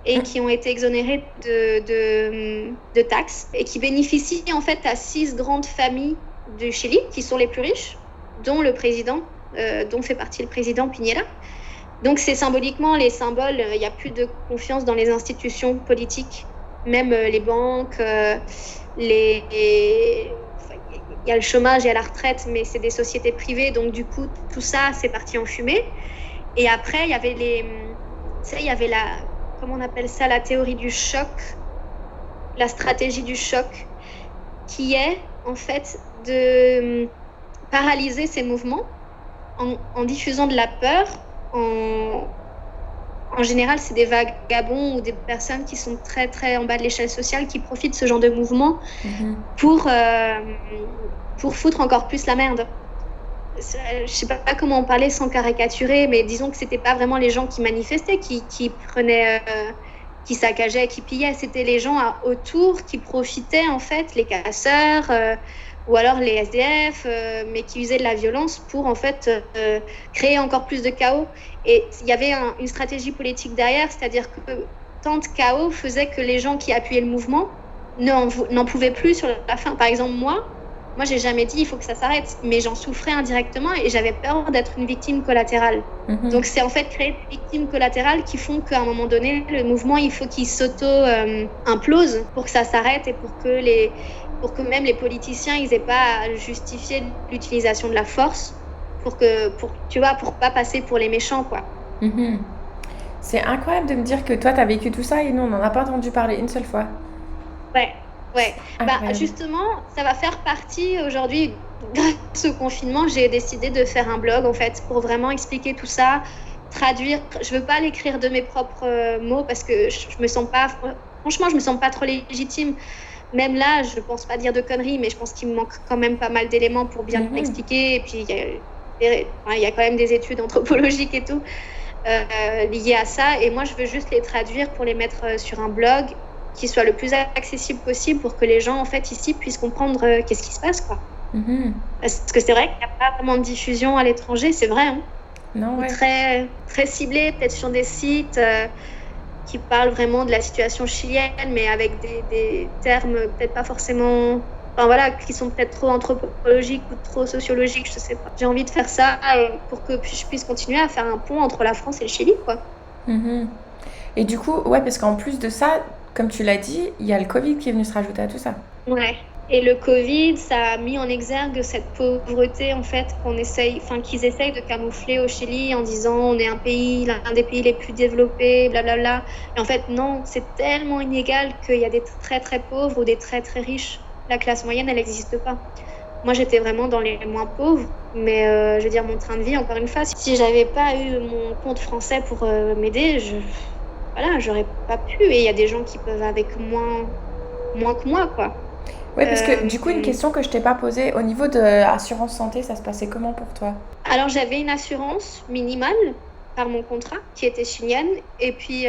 et qui ont été exonérées de taxes et qui bénéficient en fait à 6 grandes familles du Chili qui sont les plus riches, dont le président, dont fait partie le président Piñera. Donc c'est symboliquement les symboles, il n'y a plus de confiance dans les institutions politiques, même les banques, il y a le chômage, il y a la retraite, mais c'est des sociétés privées, donc du coup tout ça c'est parti en fumée. Et après il y avait comment on appelle ça, la théorie du choc, la stratégie du choc, qui est en fait de paralyser ces mouvements en diffusant de la peur, en général, c'est des vagabonds ou des personnes qui sont très, très en bas de l'échelle sociale qui profitent de ce genre de mouvement pour foutre encore plus la merde. Je sais pas comment en parler sans caricaturer, mais disons que c'était pas vraiment les gens qui manifestaient, qui prenaient, qui saccageaient, qui pillaient. C'était les gens autour qui profitaient, en fait, les casseurs, ou alors les SDF, mais qui usaient de la violence pour, en fait, créer encore plus de chaos. Et il y avait une stratégie politique derrière, c'est-à-dire que tant de chaos faisait que les gens qui appuyaient le mouvement n'en pouvaient plus sur la fin. Par exemple, moi, j'ai jamais dit il faut que ça s'arrête, mais j'en souffrais indirectement et j'avais peur d'être une victime collatérale. Donc c'est en fait créer des victimes collatérales qui font qu'à un moment donné, le mouvement, il faut qu'il s'auto-implose pour que ça s'arrête et pour que même les politiciens, ils aient pas à justifier l'utilisation de la force pour pas passer pour les méchants, quoi. C'est incroyable de me dire que toi, tu as vécu tout ça et nous, on n'en a pas entendu parler une seule fois. Ouais. Justement, ça va faire partie aujourd'hui, grâce au confinement, j'ai décidé de faire un blog en fait pour vraiment expliquer tout ça, traduire. Je veux pas l'écrire de mes propres mots parce que je me sens pas trop légitime. Même là, je pense pas dire de conneries, mais je pense qu'il me manque quand même pas mal d'éléments pour bien l'expliquer. Et puis il y a quand même des études anthropologiques et tout liées à ça. Et moi, je veux juste les traduire pour les mettre sur un blog qui soit le plus accessible possible pour que les gens, en fait, ici, puissent comprendre qu'est-ce qui se passe, quoi. Parce que c'est vrai qu'il n'y a pas vraiment de diffusion à l'étranger, c'est vrai, hein. Non, ouais. Très, très ciblé, peut-être sur des sites qui parlent vraiment de la situation chilienne, mais avec des termes peut-être pas forcément... Enfin voilà, qui sont peut-être trop anthropologiques ou trop sociologiques, je sais pas. J'ai envie de faire ça pour que je puisse continuer à faire un pont entre la France et le Chili, quoi. Et du coup, ouais, parce qu'en plus de ça, comme tu l'as dit, il y a le Covid qui est venu se rajouter à tout ça. Ouais. Et le Covid, ça a mis en exergue cette pauvreté, en fait, qu'ils essayent de camoufler au Chili en disant on est l'un des pays les plus développés, blablabla. Et en fait, non, c'est tellement inégal qu'il y a des très très pauvres ou des très très riches. La classe moyenne, elle n'existe pas. Moi, j'étais vraiment dans les moins pauvres, mais je veux dire, mon train de vie, encore une fois, si j'avais pas eu mon compte français pour m'aider, j'aurais pas pu. Et il y a des gens qui peuvent avec moins que moi, quoi. Oui, parce que du coup, une question que je t'ai pas posée, au niveau de l'assurance santé, ça se passait comment pour toi? Alors, j'avais une assurance minimale par mon contrat, qui était chilienne. Et puis,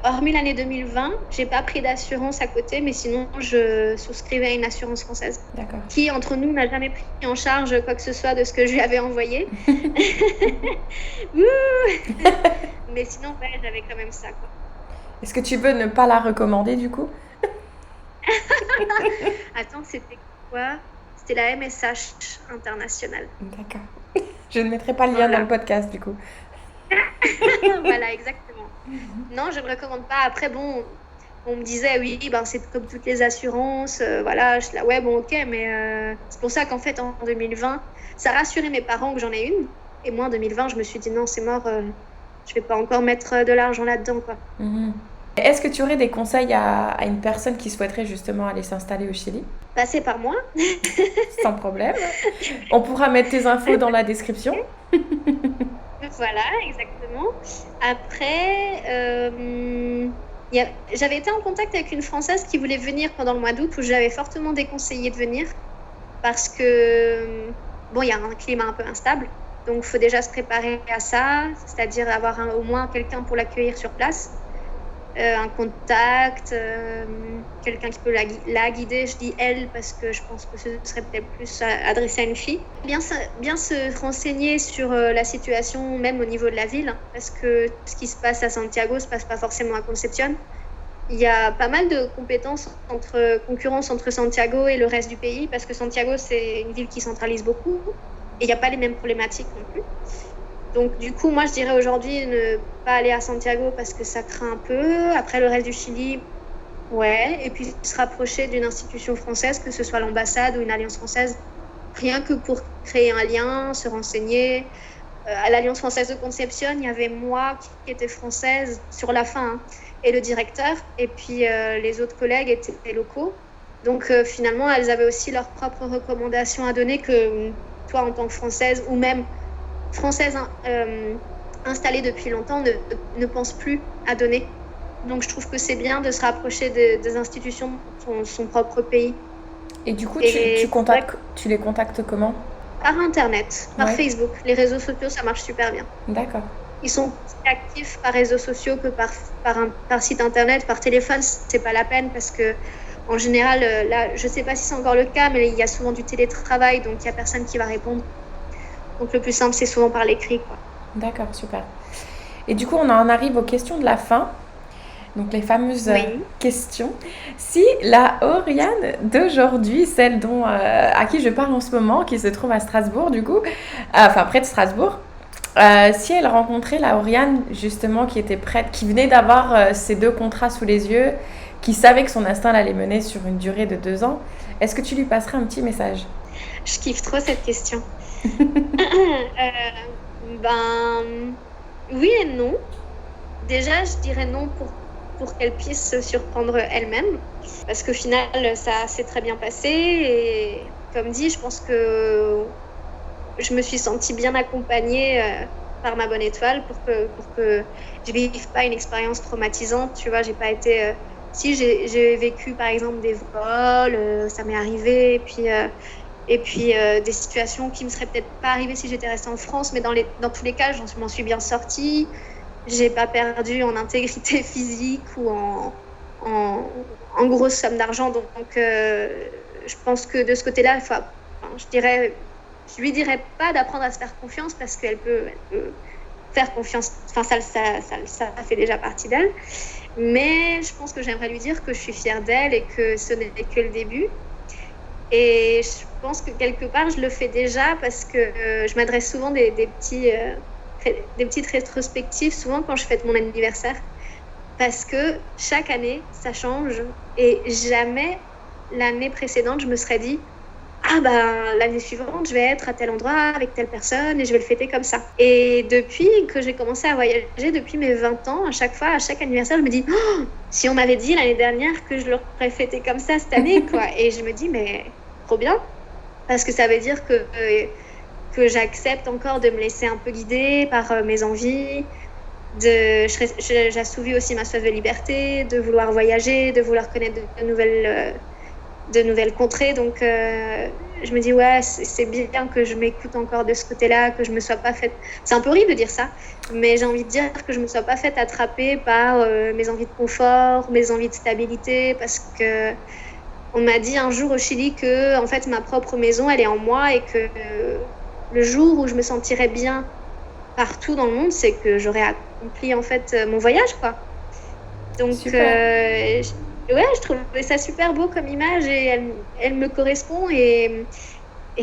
hormis l'année 2020, j'ai pas pris d'assurance à côté, mais sinon, je souscrivais à une assurance française. D'accord. Qui, entre nous, n'a jamais pris en charge quoi que ce soit de ce que je lui avais envoyé. Mais sinon, j'avais quand même ça, quoi. Est-ce que tu veux ne pas la recommander, du coup? Attends, c'était quoi? C'était la MSH internationale. D'accord. Je ne mettrai pas le lien dans le podcast, du coup. Voilà, exactement. Non, je ne le recommande pas. Après, bon, on me disait, oui, c'est comme toutes les assurances. Voilà, je suis là, ouais, bon, ok, mais c'est pour ça qu'en fait, en 2020, ça rassurait mes parents que j'en ai une. Et moi, en 2020, je me suis dit, non, c'est mort, je vais pas encore mettre de l'argent là-dedans, quoi. Est-ce que tu aurais des conseils à une personne qui souhaiterait justement aller s'installer au Chili? Passez par moi. Sans problème. On pourra mettre tes infos dans la description. Voilà, exactement. Après, j'avais été en contact avec une Française qui voulait venir pendant le mois d'août, où j'avais fortement déconseillé de venir parce que, il y a un climat un peu instable. Donc, il faut déjà se préparer à ça, c'est-à-dire avoir au moins quelqu'un pour l'accueillir sur place. Un contact, quelqu'un qui peut la guider, je dis elle parce que je pense que ce serait peut-être plus adressé à une fille. Bien se renseigner sur la situation même au niveau de la ville, hein, parce que ce qui se passe à Santiago ne se passe pas forcément à Concepción. Il y a pas mal de concurrence entre Santiago et le reste du pays, parce que Santiago c'est une ville qui centralise beaucoup et il n'y a pas les mêmes problématiques non plus. Donc du coup, moi je dirais aujourd'hui ne pas aller à Santiago parce que ça craint un peu. Après le reste du Chili, ouais. Et puis se rapprocher d'une institution française, que ce soit l'ambassade ou une alliance française, rien que pour créer un lien, se renseigner. À l'Alliance française de Concepción, il y avait moi qui étais française sur la fin, hein, et le directeur. Et puis les autres collègues étaient locaux. Donc finalement, elles avaient aussi leurs propres recommandations à donner que toi en tant que Française ou même Française installés depuis longtemps ne pensent plus à donner. Donc je trouve que c'est bien de se rapprocher des institutions de son propre pays. Et du coup, Et tu les contactes comment? par Internet, par Ouais. Facebook. Les réseaux sociaux, ça marche super bien. D'accord. Ils sont plus actifs par réseaux sociaux que par site Internet. Par téléphone, c'est pas la peine parce que, en général, là, je sais pas si c'est encore le cas, mais il y a souvent du télétravail, donc il y a personne qui va répondre. Donc le plus simple, c'est souvent par l'écrit, quoi. D'accord, super. Et du coup, on en arrive aux questions de la fin. Donc les fameuses Oui. questions. Si la Oriane d'aujourd'hui, celle à qui je parle en ce moment, qui se trouve à Strasbourg du coup, enfin près de Strasbourg, si elle rencontrait la Oriane justement qui était prête, qui venait d'avoir ces 2 contrats sous les yeux, qui savait que son instinct l'allait mener sur une durée de 2 ans, est-ce que tu lui passerais un petit message? Je kiffe trop cette question. Ben, oui et non. Déjà, je dirais non pour qu'elle puisse se surprendre elle-même. Parce qu'au final, ça s'est très bien passé. Et comme dit, je pense que je me suis sentie bien accompagnée par ma bonne étoile pour que je vive pas une expérience traumatisante. Tu vois, j'ai pas été... si j'ai vécu, par exemple, des vols, ça m'est arrivé. Et puis des situations qui me seraient peut-être pas arrivées si j'étais restée en France. Mais dans tous les cas, je m'en suis bien sortie. J'ai pas perdu en intégrité physique ou en grosse somme d'argent. Donc, je pense que de ce côté-là, je lui dirais pas d'apprendre à se faire confiance parce qu'elle peut faire confiance. Enfin, ça fait déjà partie d'elle. Mais je pense que j'aimerais lui dire que je suis fière d'elle et que ce n'est que le début. Et je pense que quelque part, je le fais déjà parce que je m'adresse souvent des petites rétrospectives, souvent quand je fête mon anniversaire, parce que chaque année, ça change. Et jamais l'année précédente, je me serais dit « Ah ben, l'année suivante, je vais être à tel endroit avec telle personne et je vais le fêter comme ça. » Et depuis que j'ai commencé à voyager, depuis mes 20 ans, à chaque anniversaire, je me dis oh, « Si on m'avait dit l'année dernière que je l'aurais fêté comme ça cette année, quoi. » Et je me dis « Mais trop bien !» Parce que ça veut dire que j'accepte encore de me laisser un peu guider par mes envies. J'assouvis aussi ma soif de liberté, de vouloir voyager, de vouloir connaître de nouvelles contrées. Donc, je me dis, ouais, c'est bien que je m'écoute encore de ce côté-là, que je me sois pas faite... C'est un peu horrible de dire ça, mais j'ai envie de dire que je me sois pas faite attraper par mes envies de confort, mes envies de stabilité, parce que on m'a dit un jour au Chili que, en fait, ma propre maison, elle est en moi et que le jour où je me sentirais bien partout dans le monde, c'est que j'aurais accompli, en fait, mon voyage, quoi. Donc, je trouvais ça super beau comme image et elle me correspond et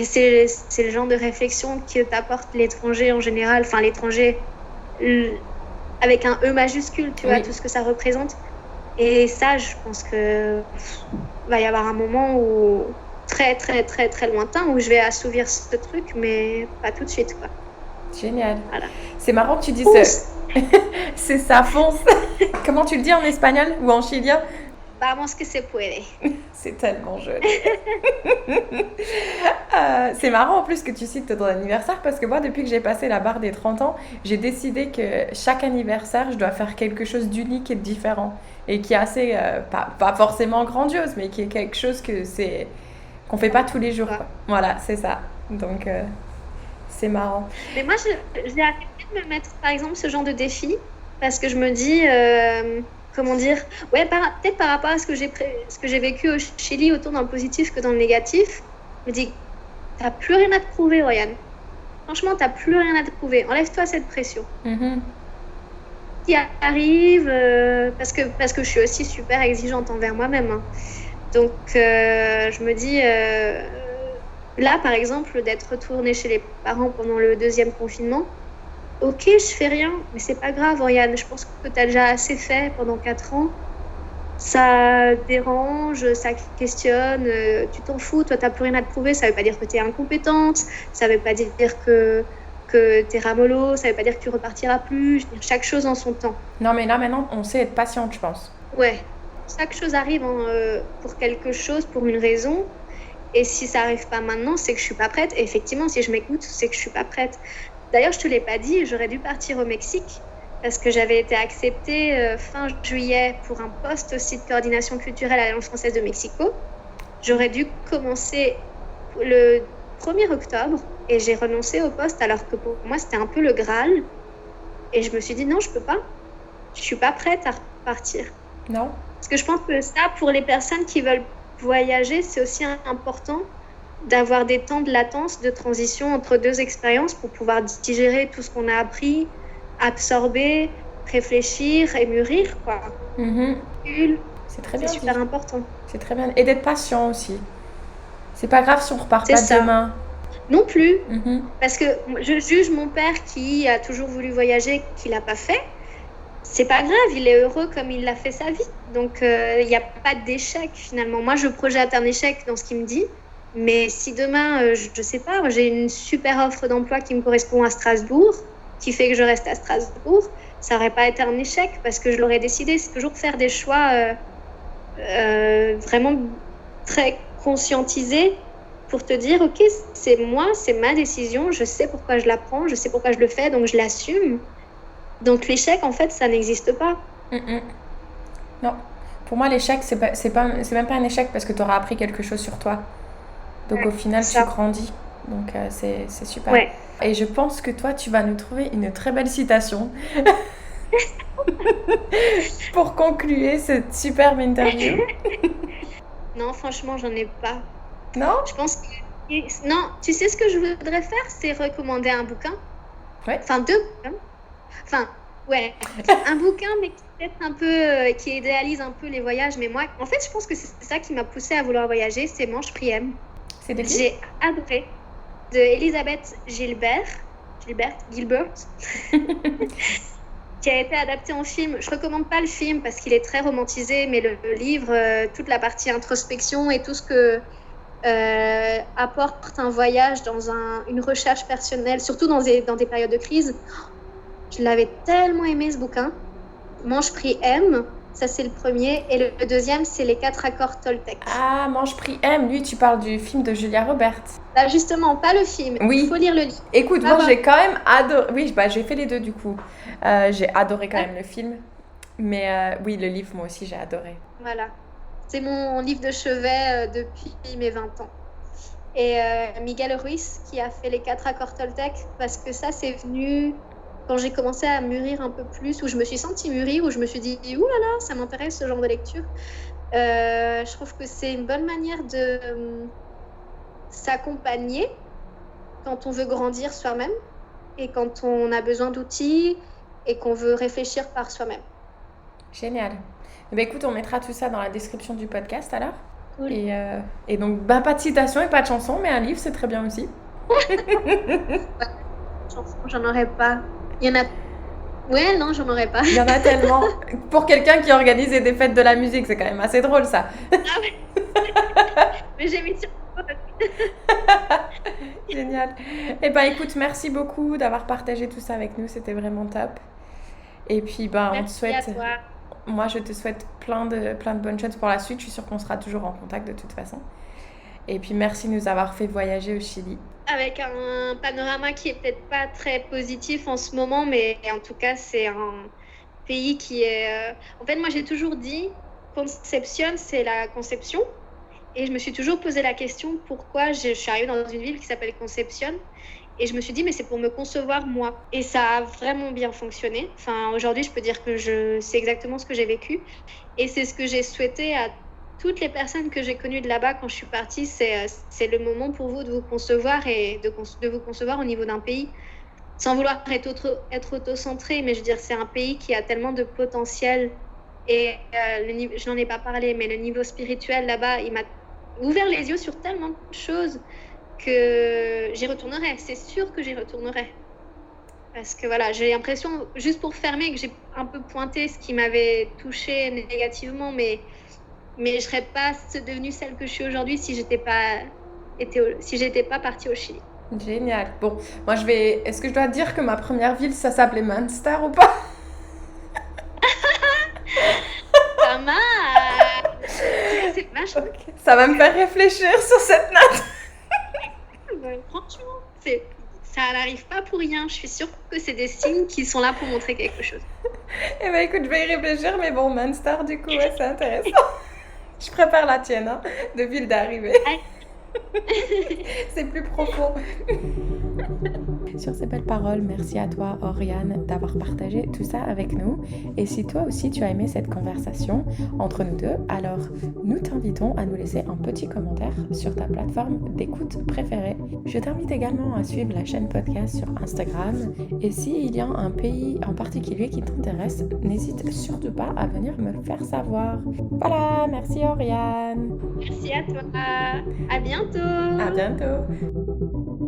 c'est le genre de réflexion que t'apporte l'étranger en général, enfin l'étranger avec un E majuscule, tu vois, tout ce que ça représente. Et ça, je pense que va y avoir un moment où très très très très lointain où je vais assouvir ce truc, mais pas tout de suite, quoi. Génial. Voilà. C'est marrant que tu dises c'est ça, fonce. Comment tu le dis en espagnol ou en chilien? Vamos que se puede. C'est tellement joli. C'est marrant en plus que tu cites ton anniversaire parce que moi, depuis que j'ai passé la barre des 30 ans, j'ai décidé que chaque anniversaire, je dois faire quelque chose d'unique et de différent. Et qui est assez, pas forcément grandiose, mais qui est quelque chose qu'on fait pas tous les jours, quoi. Voilà, c'est ça. Donc, c'est marrant. Mais moi, j'ai arrêté de me mettre, par exemple, ce genre de défi parce que je me dis... comment dire, ouais, peut-être par rapport à ce que j'ai vécu au Chili, autant dans le positif que dans le négatif, je me dis, t'as plus rien à te prouver, Oriane. Franchement, t'as plus rien à te prouver. Enlève-toi cette pression. Qui arrive, parce que je suis aussi super exigeante envers moi-même. Hein. Donc, je me dis, là, par exemple, d'être retournée chez les parents pendant le 2e confinement, ok, je fais rien, mais c'est pas grave, Oriane. Je pense que tu as déjà assez fait pendant 4 ans. Ça dérange, ça questionne, tu t'en fous, toi, t'as plus rien à te prouver. Ça veut pas dire que tu es incompétente, ça veut pas dire que tu es ramollo, ça veut pas dire que tu repartiras plus. Je veux dire, chaque chose en son temps. Non, mais là, maintenant, on sait être patiente, je pense. Ouais, chaque chose arrive pour quelque chose, pour une raison. Et si ça arrive pas maintenant, c'est que je suis pas prête. Et effectivement, si je m'écoute, c'est que je suis pas prête. D'ailleurs, je te l'ai pas dit, j'aurais dû partir au Mexique parce que j'avais été acceptée fin juillet pour un poste aussi de coordination culturelle à l'Alliance française de Mexico. J'aurais dû commencer le 1er octobre et j'ai renoncé au poste alors que pour moi, c'était un peu le Graal. Et je me suis dit non, je peux pas. Je suis pas prête à repartir. Non. Parce que je pense que ça, pour les personnes qui veulent voyager, c'est aussi important d'avoir des temps de latence, de transition entre deux expériences pour pouvoir digérer tout ce qu'on a appris, absorber, réfléchir et mûrir, quoi. C'est très bien. C'est super important. C'est très bien. Et d'être patient aussi. C'est pas grave si on repart C'est pas ça. demain. Non plus. Parce que je juge mon père qui a toujours voulu voyager, qui l'a pas fait. C'est pas grave, il est heureux comme il l'a fait sa vie. Donc, il n'y a pas d'échec finalement. Moi, je projette un échec dans ce qu'il me dit. Mais si demain, je sais pas, j'ai une super offre d'emploi qui me correspond à Strasbourg, qui fait que je reste à Strasbourg, ça n'aurait pas été un échec parce que je l'aurais décidé. C'est toujours faire des choix vraiment très conscientisés pour te dire, ok, c'est moi, c'est ma décision, je sais pourquoi je la prends, je sais pourquoi je le fais, donc je l'assume. Donc l'échec, en fait, ça n'existe pas. Non. Pour moi, l'échec, c'est même pas un échec parce que tu auras appris quelque chose sur toi. Donc au final, tu grandis. Donc c'est super. Ouais. Et je pense que toi, tu vas nous trouver une très belle citation pour conclure cette superbe interview. Non, franchement, j'en ai pas. Non ? Je pense que... Non, tu sais ce que je voudrais faire, c'est recommander un bouquin. Ouais. Enfin, 2 bouquins. Enfin, ouais. Un bouquin, mais qui peut-être un peu... qui idéalise un peu les voyages. Mais moi, en fait, je pense que c'est ça qui m'a poussée à vouloir voyager, c'est Mange, Prie, Aime. C'est de qui ? J'ai adoré. De Elisabeth Gilbert, qui a été adapté en film. Je recommande pas le film parce qu'il est très romantisé, mais le livre, toute la partie introspection et tout ce que apporte un voyage dans une recherche personnelle, surtout dans des périodes de crise. Je l'avais tellement aimé ce bouquin. Mange, Prie, Aime. Ça, c'est le premier. Et le deuxième, c'est Les 4 accords Toltec. Ah, Mange, Prie, Aime. Lui, tu parles du film de Julia Roberts. Bah, justement, pas le film. Oui. Il faut lire le livre. Écoute, moi, j'ai quand même adoré... Oui, j'ai fait les deux, du coup. J'ai adoré quand même le film. Mais oui, le livre, moi aussi, j'ai adoré. Voilà. C'est mon livre de chevet depuis mes 20 ans. Et Miguel Ruiz, qui a fait Les 4 accords Toltec, parce que ça, c'est venu... quand j'ai commencé à mûrir un peu plus, où je me suis sentie mûrir, où je me suis dit « Ouh là là, ça m'intéresse ce genre de lecture ». Je trouve que c'est une bonne manière de s'accompagner quand on veut grandir soi-même et quand on a besoin d'outils et qu'on veut réfléchir par soi-même. Génial. Ben écoute, on mettra tout ça dans la description du podcast alors. Cool. Et donc, pas de citation et pas de chanson, mais un livre, c'est très bien aussi. J'en aurais pas. Il y en a... Ouais, non, j'en aurais pas. Il y en a tellement. Pour quelqu'un qui organise des fêtes de la musique, c'est quand même assez drôle, ça. Ah ouais. Mais j'ai mis sur... Génial. Eh ben, écoute, merci beaucoup d'avoir partagé tout ça avec nous. C'était vraiment top. Et puis, on te souhaite... Merci à toi. Moi, je te souhaite plein de bonnes choses pour la suite. Je suis sûre qu'on sera toujours en contact de toute façon. Et puis, merci de nous avoir fait voyager au Chili. Avec un panorama qui est peut-être pas très positif en ce moment, mais en tout cas, c'est un pays qui est... En fait, moi, j'ai toujours dit, Concepción, c'est la conception. Et je me suis toujours posé la question, pourquoi je suis arrivée dans une ville qui s'appelle Concepción. Et je me suis dit, mais c'est pour me concevoir moi. Et ça a vraiment bien fonctionné. Enfin, aujourd'hui, je peux dire que c'est exactement ce que j'ai vécu. Et c'est ce que j'ai souhaité à toutes les personnes que j'ai connues de là-bas quand je suis partie. C'est le moment pour vous de vous concevoir et de vous concevoir au niveau d'un pays. Sans vouloir être auto-centré, mais je veux dire, c'est un pays qui a tellement de potentiel. Et je n'en ai pas parlé, mais le niveau spirituel là-bas, il m'a ouvert les yeux sur tellement de choses que j'y retournerai. C'est sûr que j'y retournerai. Parce que voilà, j'ai l'impression, juste pour fermer, que j'ai un peu pointé ce qui m'avait touchée négativement, mais je ne serais pas devenue celle que je suis aujourd'hui si j'étais pas partie au Chili. Génial. Bon, moi est-ce que je dois dire que ma première ville, ça s'appelait Münster ou pas? Pas mal. C'est vachement. Okay. Ça va me faire réfléchir sur cette note. Franchement, ça n'arrive pas pour rien. Je suis sûre que c'est des signes qui sont là pour montrer quelque chose. Eh ben écoute, je vais y réfléchir, mais bon, Manstar, du coup, ouais, c'est intéressant. Je prépare la tienne, hein, depuis le d'arrivée. C'est plus profond. Sur ces belles paroles, merci à toi, Oriane, d'avoir partagé tout ça avec nous. Et si toi aussi tu as aimé cette conversation entre nous deux, alors nous t'invitons à nous laisser un petit commentaire sur ta plateforme d'écoute préférée. Je t'invite également à suivre la chaîne podcast sur Instagram. Et s'il y a un pays en particulier qui t'intéresse, n'hésite surtout pas à venir me le faire savoir. Voilà, merci Oriane. Merci à toi. À bientôt. À bientôt.